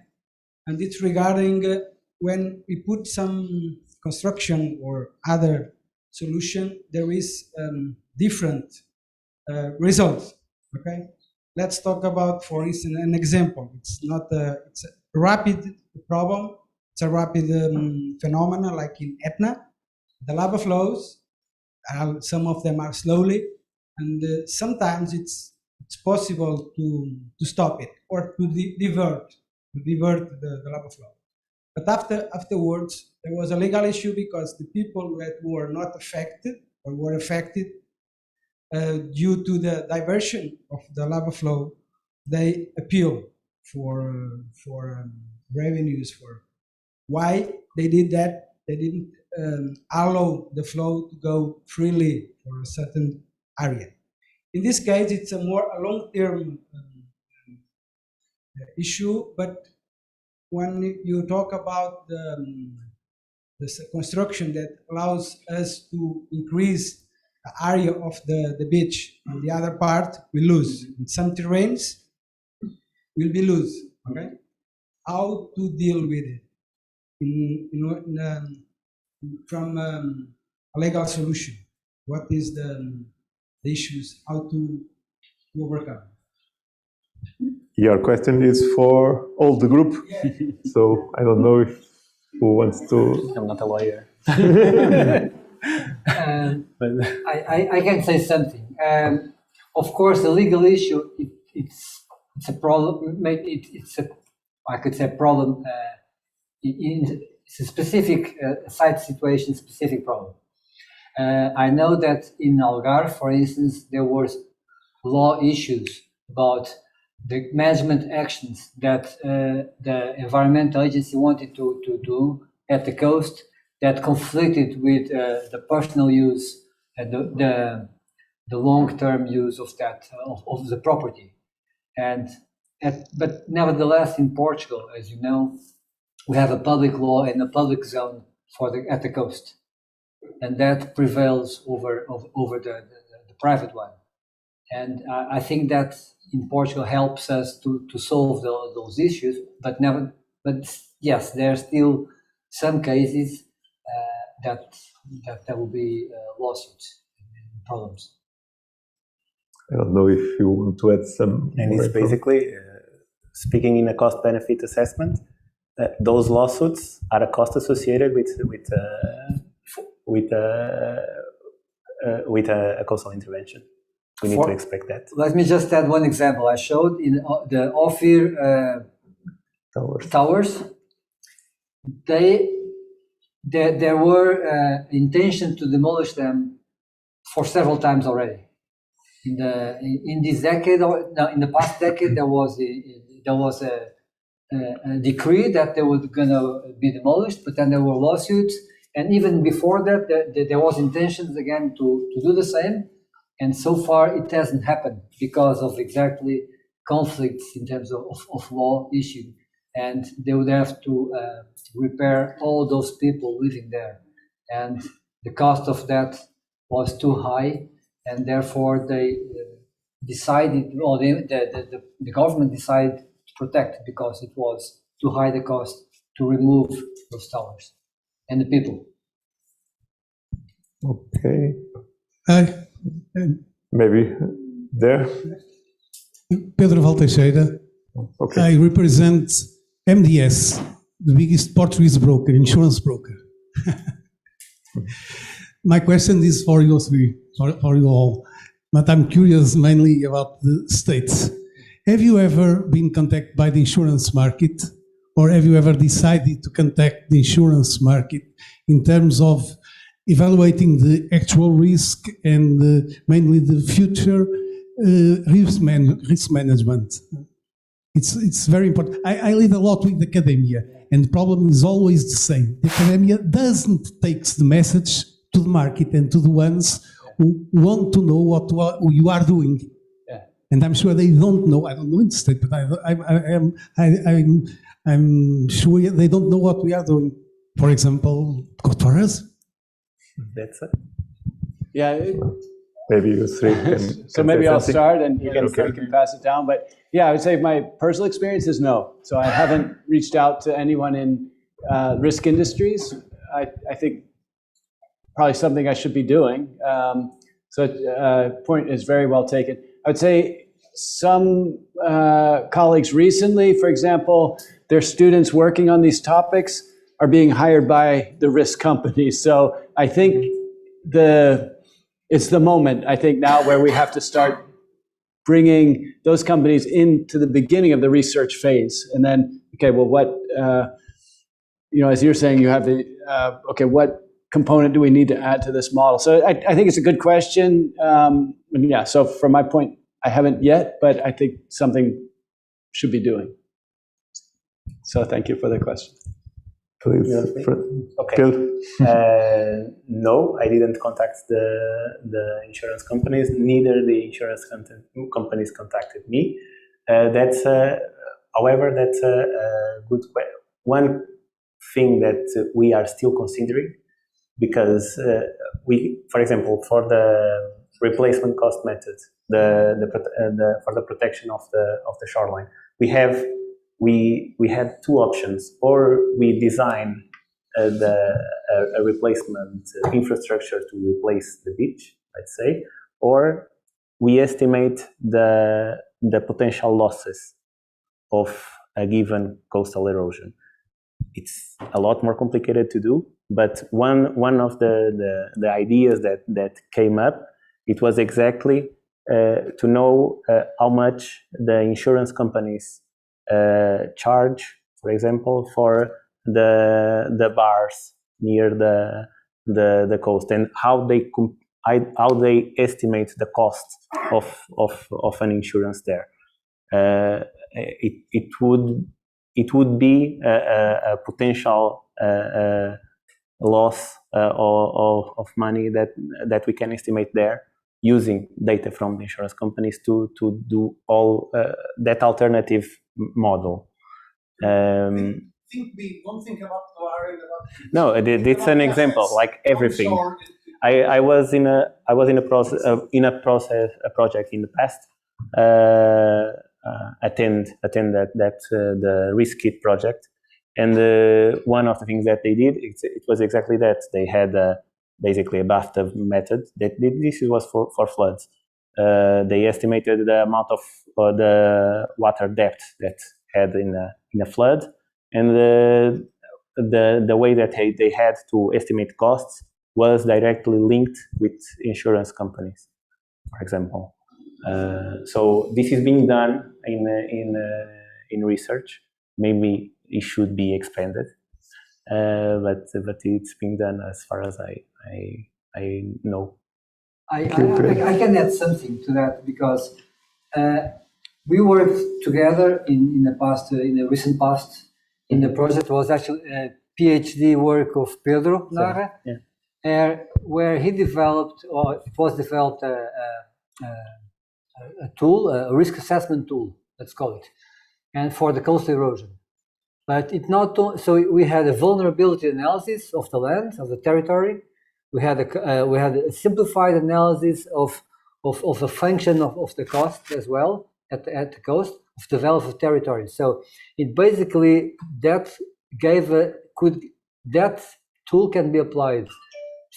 And it's regarding when we put some construction or other solution, there is different results. Okay, let's talk about, for instance, an example. It's a rapid problem. It's a rapid phenomena, like in Etna. The lava flows. Some of them are slowly, and sometimes it's possible to stop it or to divert the lava flow. But afterwards, there was a legal issue because the people that were not affected or were affected due to the diversion of the lava flow, they appeal for revenues for why they did that. They didn't allow the flow to go freely for a certain area. In this case, it's a long-term issue, but when you talk about the construction that allows us to increase the area of the beach, and the other part we lose. In some terrains, will be lose. Okay, how to deal with it from a legal solution? What is the issues? How to overcome? Your question is for all the group, so I don't know if who wants to. I'm not a lawyer. I can say something. Of course, the legal issue it's a problem. I could say problem. It's a specific site situation, specific problem. I know that in Algarve, for instance, there was law issues about the management actions that the environmental agency wanted to do at the coast that conflicted with the personal use and the long-term use of that of the property. But nevertheless, in Portugal, as you know, we have a public law and a public zone at the coast, and that prevails over the private one. And I think that in Portugal helps us to solve those issues, but yes, there are still some cases that there will be lawsuits and problems. I don't know if you want to add some. And it's basically speaking in a cost-benefit assessment. Those lawsuits are a cost associated with a coastal intervention. We need to expect that. Let me just add one example. I showed in the Ophir towers. There were intention to demolish them for several times already. In this decade, in the past decade, there was a decree that they were going to be demolished, but then there were lawsuits, and even before that, there was intentions again to do the same. And so far, it hasn't happened because of exactly conflicts in terms of law issue. And they would have to repair all those people living there. And the cost of that was too high. And therefore, they decided, or the government decided to protect because it was too high the cost to remove those towers and the people. Okay. Maybe there. Pedro Valteixeira. Okay. I represent MDS, the biggest Portuguese broker, insurance broker. My question is for you three, for you all, but I'm curious mainly about the States. Have you ever been contacted by the insurance market, or have you ever decided to contact the insurance market in terms of evaluating the actual risk and mainly the future risk management. It's very important. I live a lot with academia, and the problem is always the same. The academia doesn't take the message to the market and to the ones who want to know what you are doing. Yeah. And I'm sure they don't know. I don't know in the state, but I'm sure they don't know what we are doing. For example, good for us. That's it. Yeah. Maybe you three can So maybe I'll start and you can pass it down. But yeah, I would say my personal experience is no. So I haven't reached out to anyone in risk industries. I think probably something I should be doing. Point is very well taken. I would say some colleagues recently, for example, their students working on these topics are being hired by the risk companies. So I think it's the moment, I think, now where we have to start bringing those companies into the beginning of the research phase. And then, okay, well, what, as you're saying, you have the, what component do we need to add to this model? So I think it's a good question. So from my point, I haven't yet, but I think something should be doing. So thank you for the question. Please. Okay. No, I didn't contact the insurance companies. Neither the insurance companies contacted me. However, that's a good question. One thing that we are still considering, because for example, for the replacement cost method, for the protection of the shoreline, we had two options: or we design a replacement infrastructure to replace the beach, let's say, or we estimate the potential losses of a given coastal erosion. It's a lot more complicated to do, but one of the ideas that came up, it was exactly to know how much the insurance companies charge, for example, for the bars near the coast, and how they estimate the cost of an insurance there. It would be a potential loss of money that we can estimate there, using data from the insurance companies to do all that alternative model. We don't think about no, it's an example, like everything. I was in a project in the past. Attend that the risk kit project, and one of the things that they did, it was exactly that. They had basically a bathtub method. This was for floods. They estimated the amount of the water depth that had in a flood, and the way that they had to estimate costs was directly linked with insurance companies, for example. So this is being done in research. Maybe it should be expanded, but it's being done as far as I know. I can add something to that, because we worked together in the recent past. In the project was actually a PhD work of Pedro Narra, where he developed, or it was developed a tool, a risk assessment tool, let's call it, and for the coastal erosion. But it not so we had a vulnerability analysis of the land, of the territory. We had a simplified analysis of a function of the cost as well at the coast of the value of territory. So it basically that tool can be applied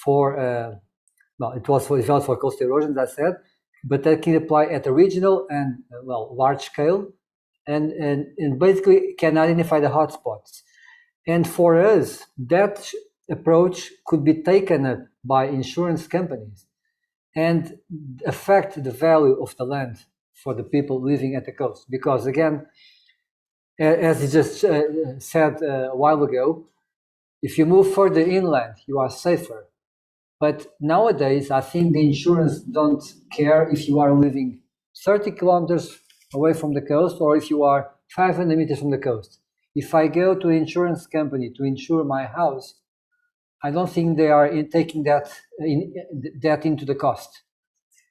for it was developed for coastal erosion, as I said, but that can apply at a regional and large scale, and basically can identify the hotspots. And for us, that approach could be taken up by insurance companies and affect the value of the land for the people living at the coast. Because again, as you just said a while ago, if you move further inland, you are safer. But nowadays, I think the insurance don't care if you are living 30 kilometers away from the coast or if you are 500 meters from the coast. If I go to an insurance company to insure my house, I don't think they are taking that into the cost,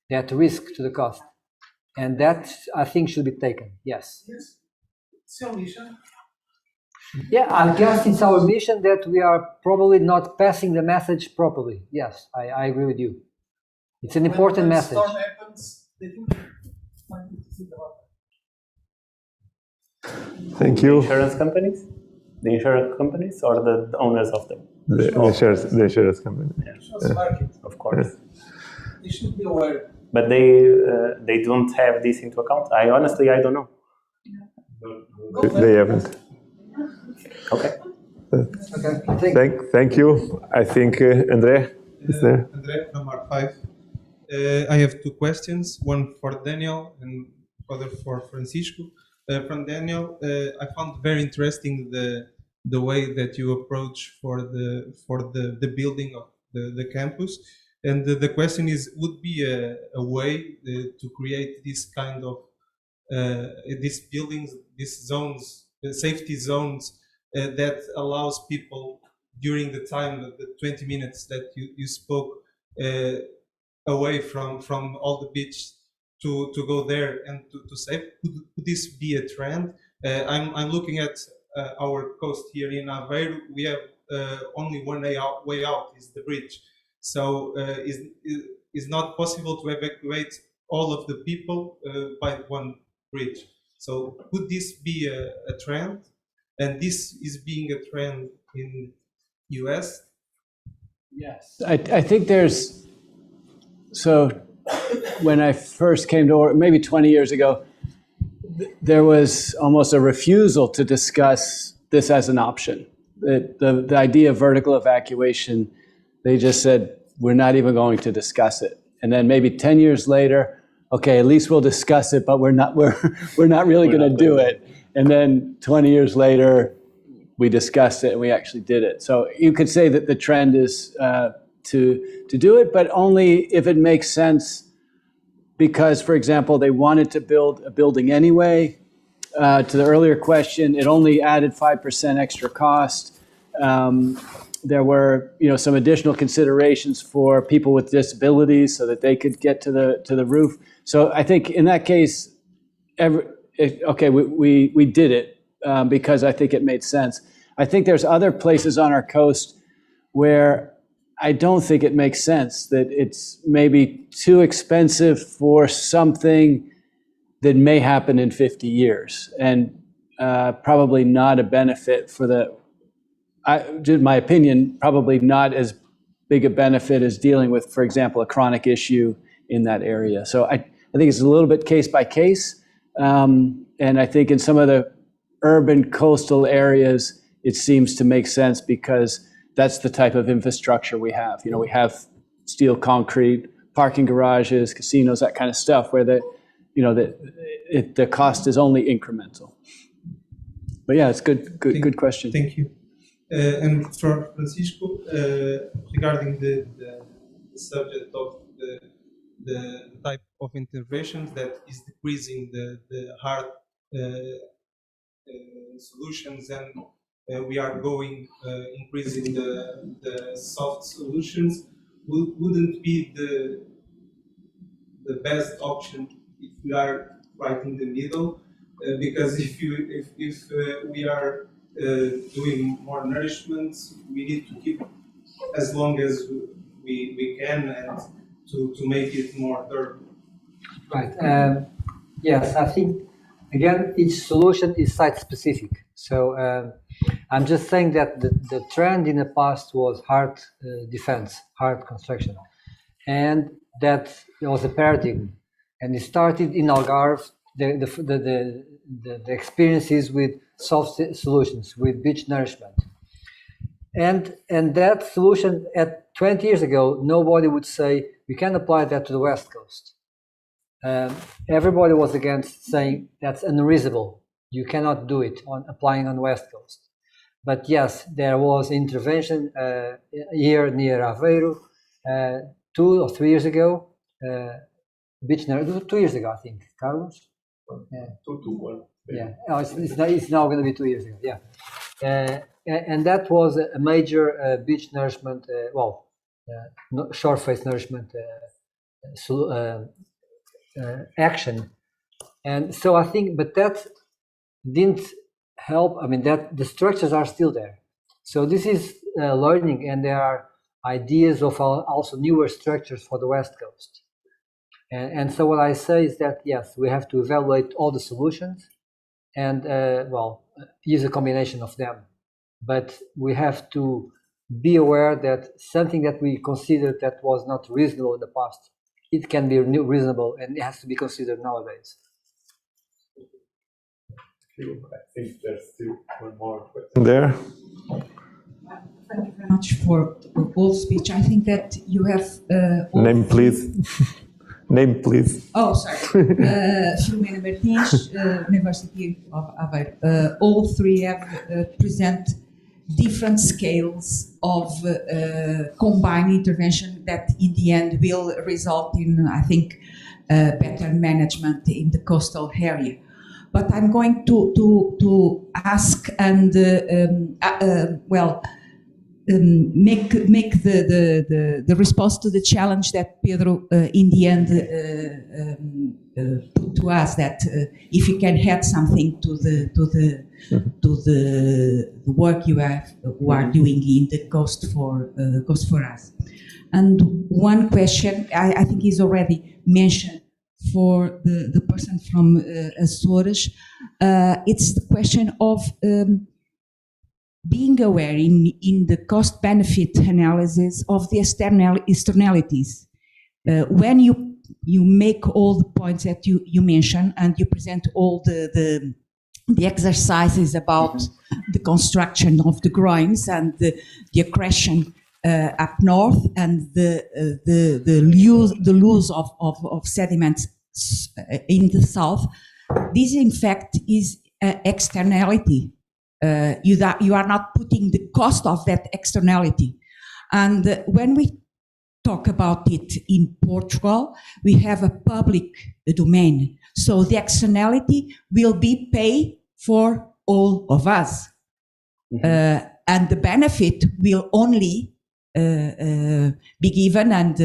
that risk to the cost. And that, I think, should be taken, yes. Yes, it's your mission. Yeah, I guess it's our mission that we are probably not passing the message properly. Yes, I agree with you. It's an important message. When storm happens, they think about that. Thank you. Insurance companies? The insurance companies or the owners of them? The insurance company. Market. Of course. They should be aware. But they don't have this into account? I don't know. They haven't. Okay. Okay. Thank you. I think André is there. André from R5. I have two questions, one for Daniel and other for Francisco. From Daniel, I found very interesting the way that you approach for the building of the campus. And the question is, would be a way to create this kind of these buildings, these zones, safety zones that allows people during the time of the 20 minutes that you spoke away from all the beach to go there and to save? Could this be a trend? I'm looking at our coast here in Aveiro. We have only one way out is the bridge. So is not possible to evacuate all of the people by one bridge. So could this be a trend? And this is being a trend in US? Yes, I think there's, so when I first came to Oregon, maybe 20 years ago, there was almost a refusal to discuss this as an option. The idea of vertical evacuation, they just said, we're not even going to discuss it. And then maybe 10 years later, okay, at least we'll discuss it, but we're not really going to do it. And then 20 years later, we discussed it and we actually did it. So you could say that the trend is to do it, but only if it makes sense, because, for example, they wanted to build a building anyway. To the earlier question, it only added 5% extra cost. There were, some additional considerations for people with disabilities so that they could get to the roof. So I think in that case, we did it because I think it made sense. I think there's other places on our coast where I don't think it makes sense, that it's maybe too expensive for something that may happen in 50 years and probably not a benefit for in my opinion, probably not as big a benefit as dealing with, for example, a chronic issue in that area. So I think it's a little bit case by case. And I think in some of the urban coastal areas, it seems to make sense because that's the type of infrastructure we have. We have steel concrete, parking garages, casinos, that kind of stuff where the cost is only incremental. But yeah, it's good question. Thank you. And for Francisco, regarding the subject of the type of interventions that is decreasing the hard solutions, and we are increasing the soft solutions, wouldn't be the best option if we are right in the middle, because if we are doing more nourishment, we need to keep as long as we can and to make it more durable. Right. Yes, I think, again, each solution is site-specific. So I'm just saying that the trend in the past was hard defense, hard construction. And that was a paradigm. And it started in Algarve, the experiences with soft solutions, with beach nourishment. And that solution, at 20 years ago, nobody would say, we can apply that to the West Coast. Everybody was against, saying that's unreasonable. You cannot do it applying on the West Coast. But yes, there was intervention here near Aveiro, 2 or 3 years ago, beach nurse, 2 years ago, I think, Carlos? 2 to 1. Yeah, oh, it's now going to be 2 years ago, yeah. And that was a major beach nourishment, shore face nourishment action. And so I think, but that didn't help. I mean, that the structures are still there. So this is learning, and there are ideas of also newer structures for the West Coast. And so what I say is that, yes, we have to evaluate all the solutions and, use a combination of them. But we have to be aware that something that we considered that was not reasonable in the past, it can be reasonable, and it has to be considered nowadays. I think there's still one more question there. Thank you very much for the proposed speech. I think that you have... Name, please. Name, please. Oh, sorry. Filomena Martins, University of Aveiro. All three have present different scales of combined intervention that in the end will result in, I think, better management in the coastal area. But I'm going to ask and make the response to the challenge that Pedro in the end put to us, that if you can add something to the work you are doing in the cost for us. And one question I think is already mentioned for the person from Açores. It's the question of being aware in the cost-benefit analysis of the externalities. When you make all the points that you mentioned, and you present all the exercises about the construction of the groins and the accretion up north, and the loss of sediments in the south, this in fact is externality. You are not putting the cost of that externality. And when we talk about it in Portugal, we have a public domain. So the externality will be paid for all of us. And the benefit will only be given and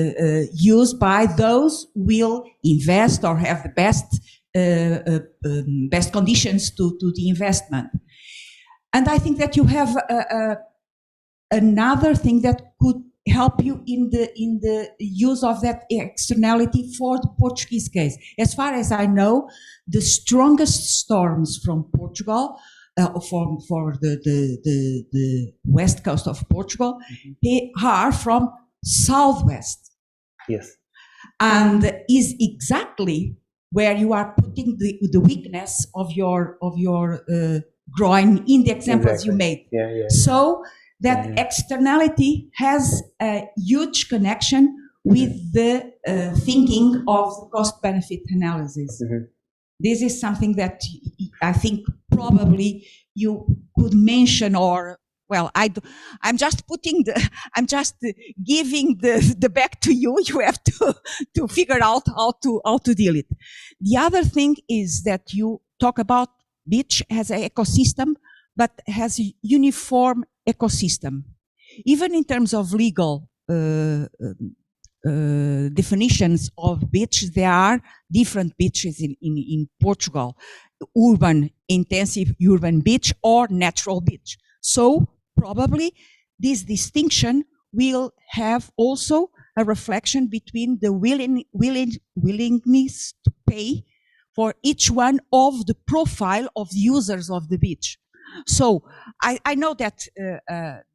used by those who will invest or have the best conditions to the investment. And I think that you have another thing that could help you in the use of that externality for the Portuguese case. As far as I know, the strongest storms from Portugal, for the west coast of Portugal, they are from southwest. Yes. And is exactly where you are putting the weakness of your groin in the examples you made. So that externality has a huge connection with the thinking of the cost-benefit analysis. This is something that I think probably you could mention, or I'm just giving the back to you. You have to figure out how to deal it. The other thing is that you talk about beach has an ecosystem, but has a uniform ecosystem. Even in terms of legal definitions of beach, there are different beaches in Portugal: urban, intensive urban beach, or natural beach. So probably this distinction will have also a reflection between the willingness to pay for each one of the profile of the users of the beach. So I know that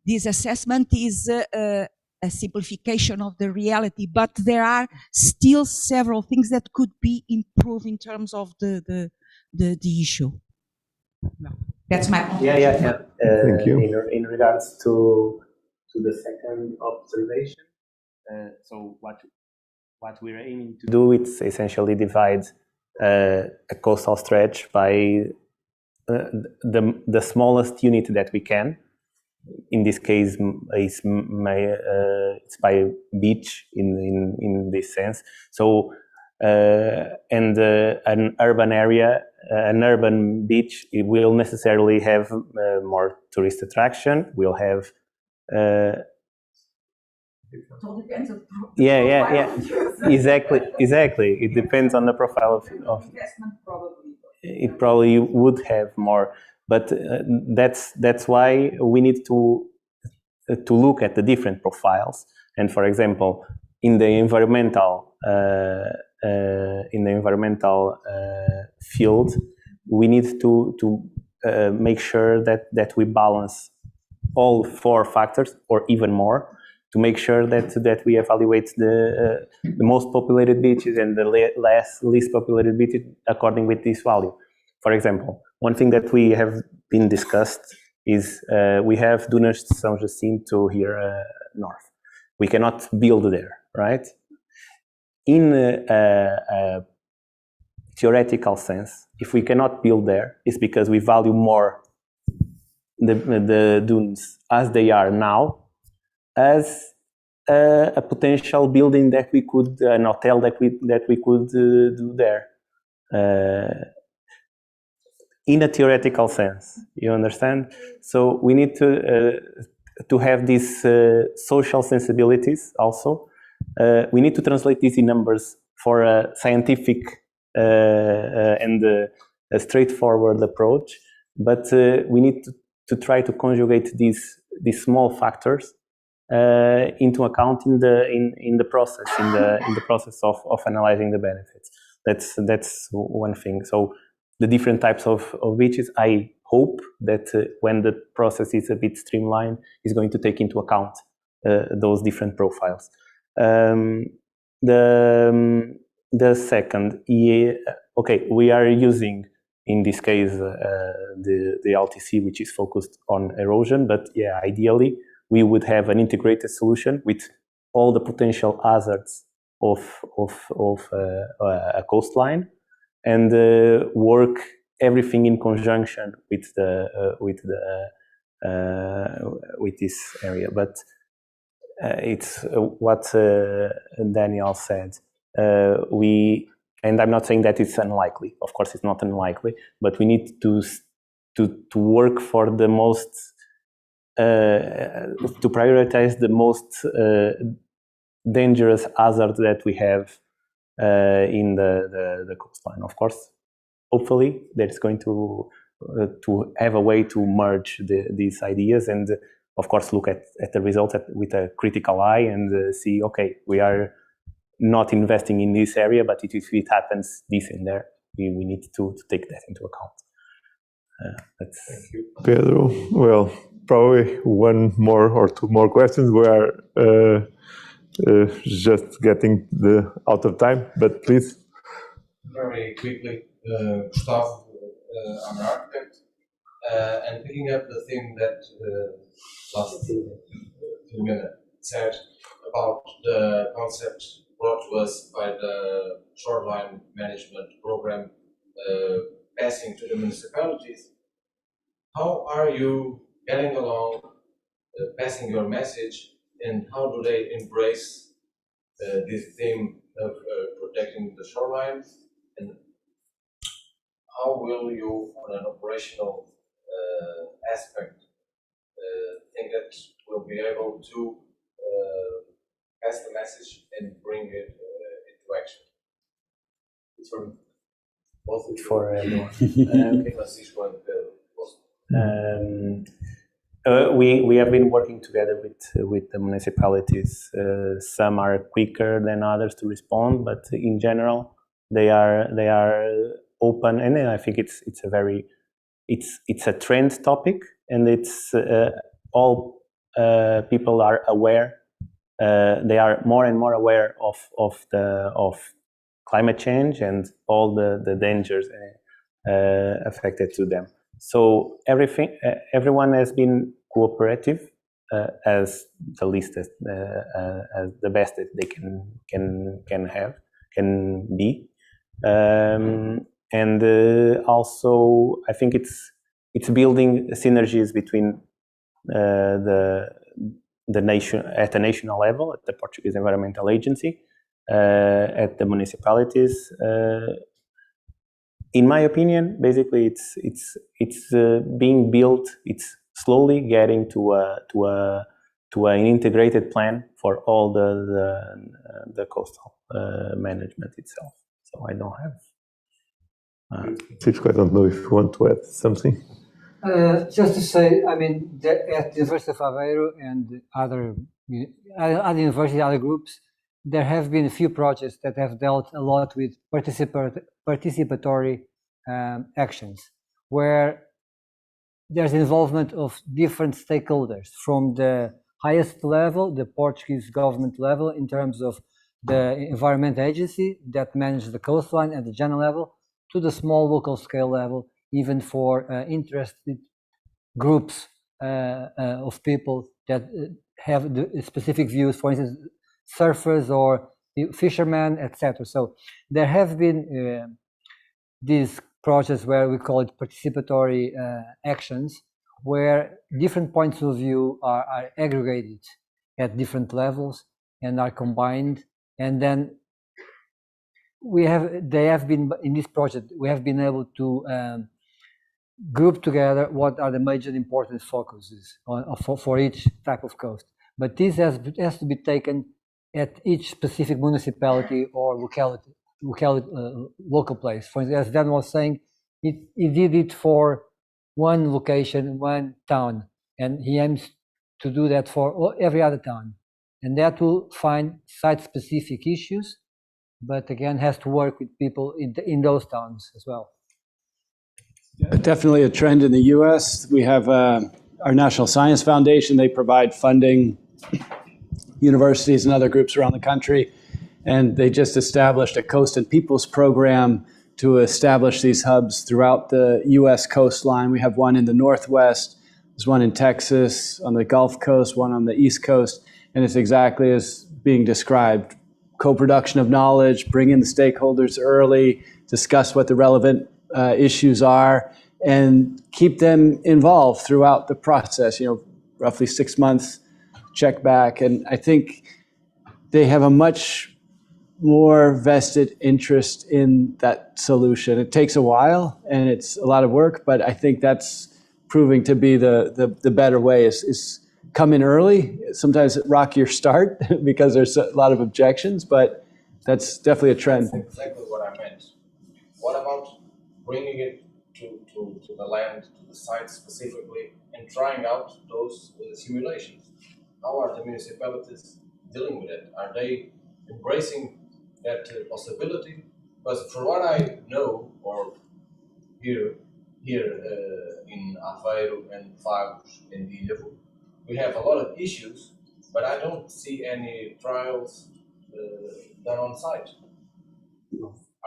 this assessment is a simplification of the reality, but there are still several things that could be improved in terms of the issue. That's my point. Thank you. In regards to the second observation, so what we're aiming to do is essentially divide a coastal stretch by the smallest unit that we can, in this case, it's by beach in this sense. So, and an urban area, an urban beach, it will necessarily have more tourist attraction. Will have. It all depends on Yeah. Exactly. It depends on the profile of investment, probably. It probably would have more, but that's why we need to look at the different profiles. And for example, in the environmental field, we need to make sure that we balance all 4 factors or even more, to make sure that we evaluate the most populated beaches and the least populated beaches according with this value. For example, one thing that we have been discussed is we have Dunas de São Jacinto here north. We cannot build there, right? In a theoretical sense, if we cannot build there, it's because we value more the dunes as they are now, as a potential building that we could, an hotel that we could do there, in a theoretical sense. You understand? So we need to have these social sensibilities also. We need to translate these in numbers for a scientific and a straightforward approach, but we need to try to conjugate these small factors into account in the process of analyzing the benefits. That's one thing. So the different types of beaches, I hope that when the process is a bit streamlined, is going to take into account those different profiles. The second, okay, we are using in this case the LTC, which is focused on erosion, but yeah, ideally we would have an integrated solution with all the potential hazards of a coastline, and work everything in conjunction with this area. But it's what Daniel said. And I'm not saying that it's unlikely. Of course, it's not unlikely, but we need to work for the most, to prioritize the most dangerous hazard that we have in the coastline. Of course, hopefully, that's going to have a way to merge these ideas, and of course, look at the results with a critical eye and see, okay, we are not investing in this area, but if it happens this in there, we need to take that into account. Thank you, Pedro. Well, probably one more or two more questions. We are just getting out of time, but please. Very quickly, Gustavo, I'm an architect, and picking up the thing that last Filomena said about the concept brought to us by the shoreline management program passing to the municipalities. How are you getting along, passing your message, and how do they embrace this theme of protecting the shoreline, and how will you, on an operational aspect, think that we'll be able to pass the message and bring it into action? It's for both. It's for everyone. We have been working together with the municipalities. Some are quicker than others to respond, but in general, they are open, and I think it's a trend topic, and it's all people are aware. They are more and more aware of climate change and all the dangers affected to them. So everyone has been cooperative as the least as the best that they can be, and also I think it's building synergies between the nation at the national level, at the Portuguese Environmental Agency, at the municipalities. In my opinion, basically, it's being built. It's slowly getting to an integrated plan for all the coastal management itself. So I don't have. I don't know if you want to add something. Just to say, I mean, at the University of Aveiro and other universities, other groups, there have been a few projects that have dealt a lot with participatory actions, where there's involvement of different stakeholders from the highest level, the Portuguese government level, in terms of the Environment Agency that manages the coastline at the general level, to the small local scale level, even for interested groups of people that have the specific views, for instance, surfers or fishermen, etc. So there have been these projects where we call it participatory actions, where different points of view are aggregated at different levels and are combined, and then they have been in this project. We have been able to group together what are the major important focuses for each type of coast. But this has to be taken at each specific municipality or local place. For instance, as Dan was saying, he did it for one location, one town, and he aims to do that for every other town. And that will find site-specific issues, but again, has to work with people in those towns as well. Definitely a trend in the U.S. We have our National Science Foundation. They provide funding, universities and other groups around the country, and they just established a Coast and Peoples program to establish these hubs throughout the U.S. coastline. We have one in the Northwest, there's one in Texas, on the Gulf Coast, one on the East Coast, and it's exactly as being described. Co-production of knowledge, bring in the stakeholders early, discuss what the relevant issues are, and keep them involved throughout the process. Roughly 6 months, check back. And I think they have a much more vested interest in that solution. It takes a while and it's a lot of work, but I think that's proving to be the better way is come in early. Sometimes rock your start because there's a lot of objections, but that's definitely a trend. That's exactly what I meant. What about bringing it to the land, to the site specifically, and trying out those simulations? How are the municipalities dealing with it? Are they embracing that possibility? Because from what I know or hear in Aveiro and Fagos and Ilhavo, we have a lot of issues, but I don't see any trials done on site.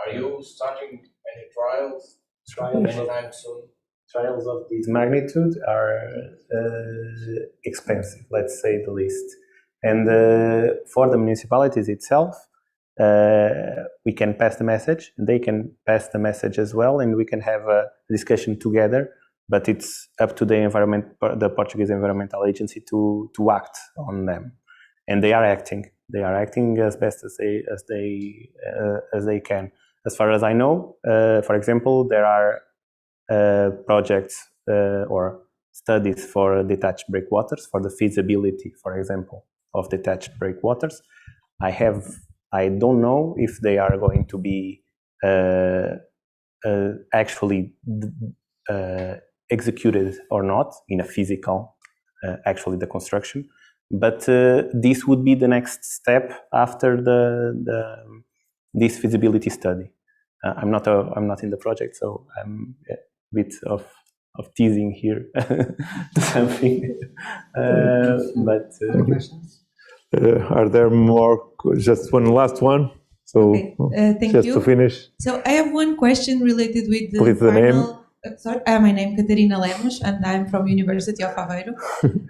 Are you starting any trials anytime soon? Trials of this magnitude are expensive, let's say the least. And for the municipalities itself, we can pass the message, and they can pass the message as well, and we can have a discussion together. But it's up to the Portuguese Environmental Agency to act on them, and they are acting. They are acting as best as they can. As far as I know, for example, there are projects or studies for detached breakwaters, for the feasibility, for example, of detached breakwaters. I don't know if they are going to be actually executed or not in a physical, actually the construction, but this would be the next step after this feasibility study. I'm not in the project, so I'm a bit of teasing here something. But are there more? Just one last one. So okay. Thank just you. To finish. So I have one question related with the Please, the final. name. Sorry, my name is Catarina Lemos, and I'm from University of Aveiro.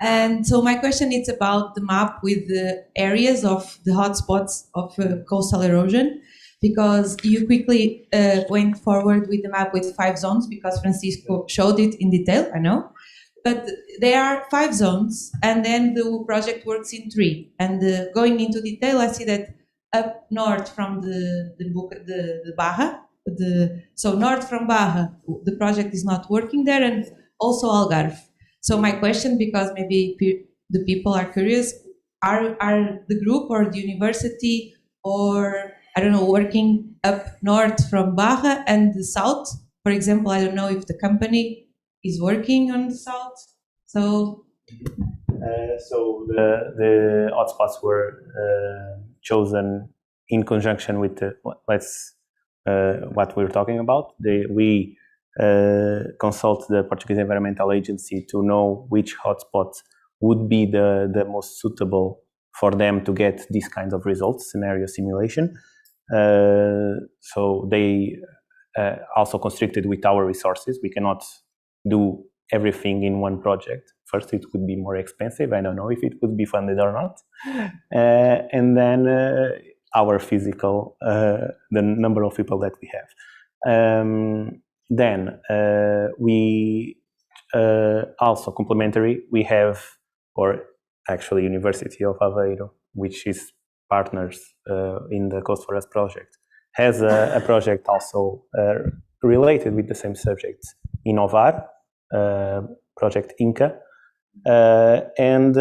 And so my question is about the map with the areas of the hotspots of coastal erosion, because you quickly went forward with the map with 5 zones, because Francisco showed it in detail, I know. but there are 5 zones, and then the project works in 3. And going into detail, I see that up north from the Barra, so north from Barra, the project is not working there, and also Algarve. So my question, because maybe the people are curious, are the group or the university or, I don't know, working up north from Barra and the south? For example, I don't know if the company is working on the south. So the hotspots were chosen in conjunction with what we're talking about. We consult the Portuguese Environmental Agency to know which hotspots would be the most suitable for them to get these kinds of results, scenario simulation. So they also constricted with our resources. We cannot do everything in one project. First, it would be more expensive. I don't know if it would be funded or not. And then our physical, the number of people that we have. Then we also complementary, we have, or actually University of Aveiro, which is partners in the Coast for Us project, has a project also related with the same subjects in Ovar, project Inca. And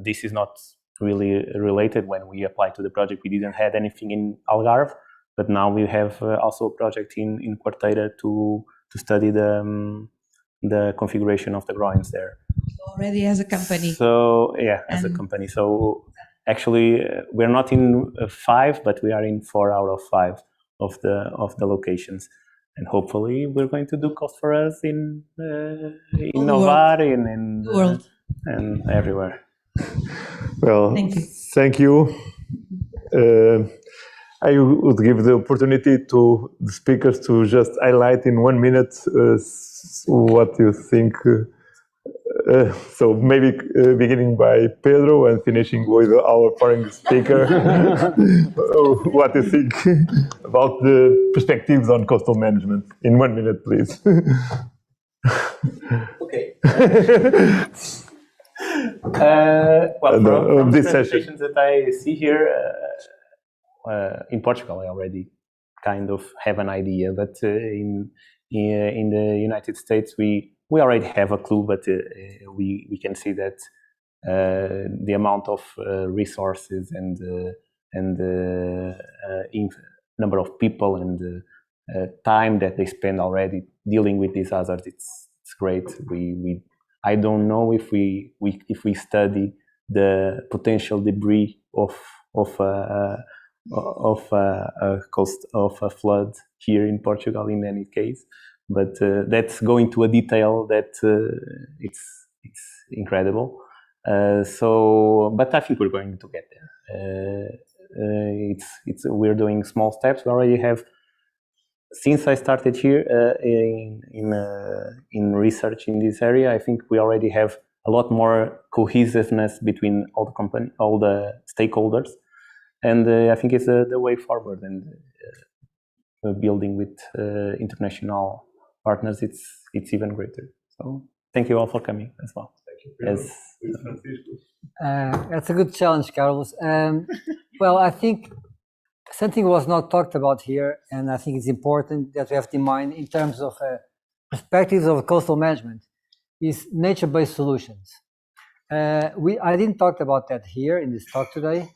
this is not really related. When we applied to the project, we didn't have anything in Algarve, but now we have also a project in Costeira to study the configuration of the groins there. Already as a company. So yeah, as a company. So actually, we're not in 5, but we are in 4 out of 5 of the locations, and hopefully we're going to do Coast for Us in Ovar, and everywhere. Well, thank you. I would give the opportunity to the speakers to just highlight in 1 minute what you think. So maybe beginning by Pedro and finishing with our foreign speaker, what you think about the perspectives on coastal management in 1 minute, please. Okay. Well, from the presentations that I see here, in Portugal, I already kind of have an idea, but in the United States, we already have a clue, but we can see that the amount of resources and number of people and time that they spend already dealing with these hazards, it's great. I don't know if we study the potential debris of a flood here in Portugal in any case, but that's going to a detail that it's incredible. But I think we're going to get there. We're doing small steps. We already have, since I started here in research in this area, I think we already have a lot more cohesiveness between all the stakeholders. And I think it's the way forward, and building with international partners, it's even greater. So thank you all for coming as well. Thank you. That's a good challenge, Carlos. Well, I think something was not talked about here, and I think it's important that we have in mind in terms of perspectives of coastal management, is nature-based solutions. I didn't talk about that here in this talk today,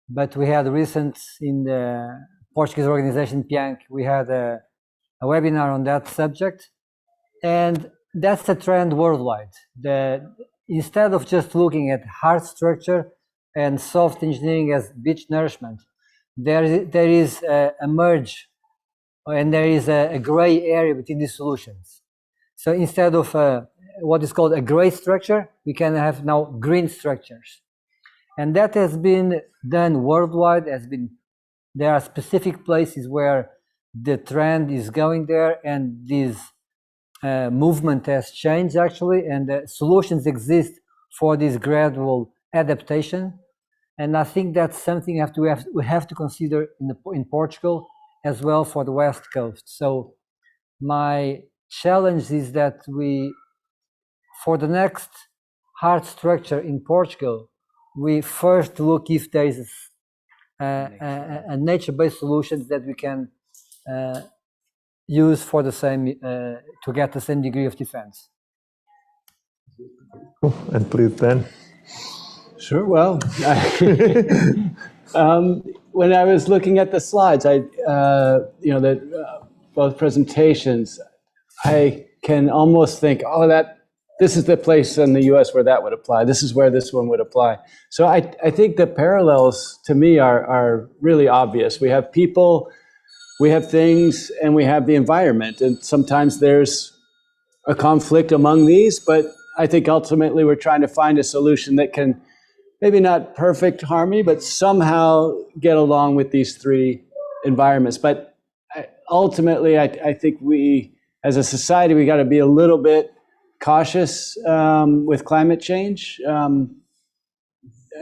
but we had recent in the Portuguese organization PIANC, we had a webinar on that subject, and that's a trend worldwide. Instead of just looking at hard structure and soft engineering as beach nourishment, there is a merge, and there is a gray area between these solutions. So instead of what is called a gray structure, we can have now green structures. And that has been done worldwide. There are specific places where the trend is going there, and this movement has changed actually, and the solutions exist for this gradual adaptation. And I think that's something we have to consider in Portugal as well for the West Coast. So my challenge is that we for the next hard structure in Portugal, we first look if there is a nature-based solution that we can use for the same to get the same degree of defense. And please, Dan. Sure. Well, when I was looking at the slides, both presentations, I can almost think, this is the place in the U.S. where that would apply. This is where this one would apply. So I think the parallels to me are really obvious. We have people, we have things, and we have the environment. And sometimes there's a conflict among these, but I think ultimately we're trying to find a solution that can maybe not perfect harmony, but somehow get along with these three environments. But ultimately, I think we, as a society, we got to be a little bit cautious with climate change.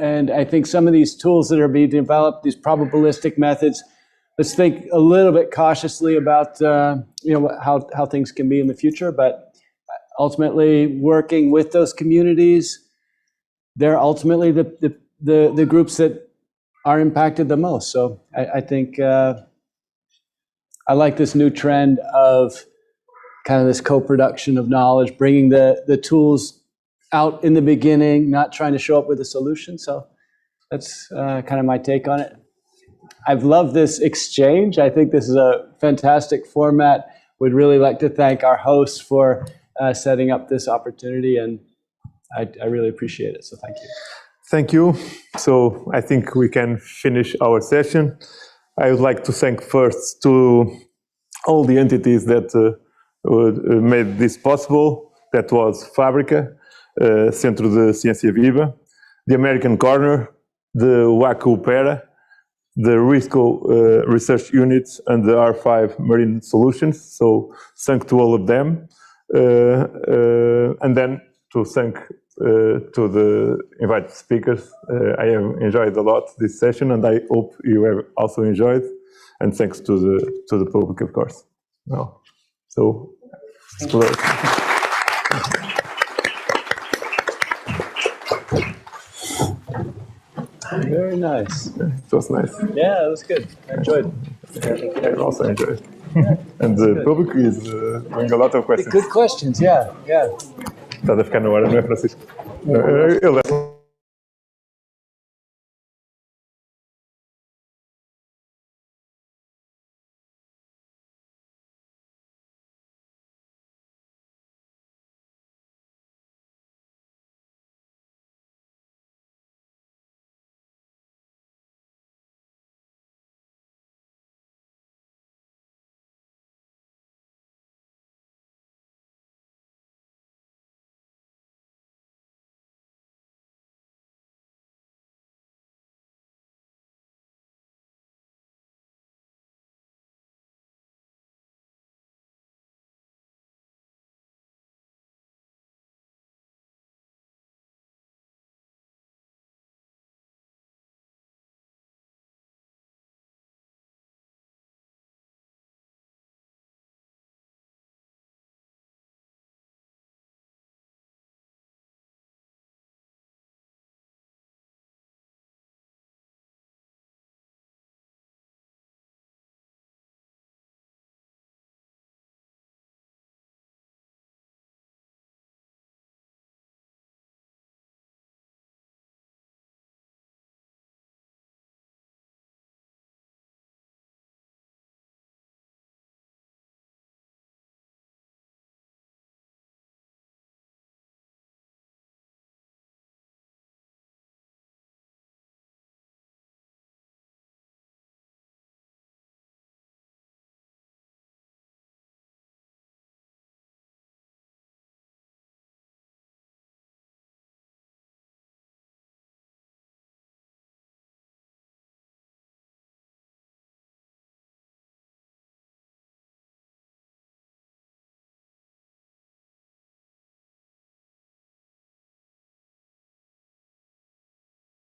And I think some of these tools that are being developed, these probabilistic methods, let's think a little bit cautiously about how things can be in the future. But ultimately, working with those communities, they're ultimately the groups that are impacted the most. So I think I like this new trend of kind of this co-production of knowledge, bringing the tools out in the beginning, not trying to show up with a solution. So that's kind of my take on it. I've loved this exchange. I think this is a fantastic format. Would really like to thank our hosts for setting up this opportunity, and I really appreciate it. So thank you. Thank you. So I think we can finish our session. I would like to thank first to all the entities that made this possible. That was Fábrica, Centro de Ciência Viva, the American Corner, the WACU Pera, the RISCO Research Units, and the R5 Marine Solutions. So thank to all of them. And then to thank to the invited speakers. I have enjoyed a lot this session, and I hope you have also enjoyed. And thanks to the public, of course. Well, so. Very nice. It was nice. Yeah, it was good. I enjoyed it. I also enjoyed it. And the public is doing a lot of questions. Good questions, yeah. Estás a ficar na hora, não é, Francisco? Ele é.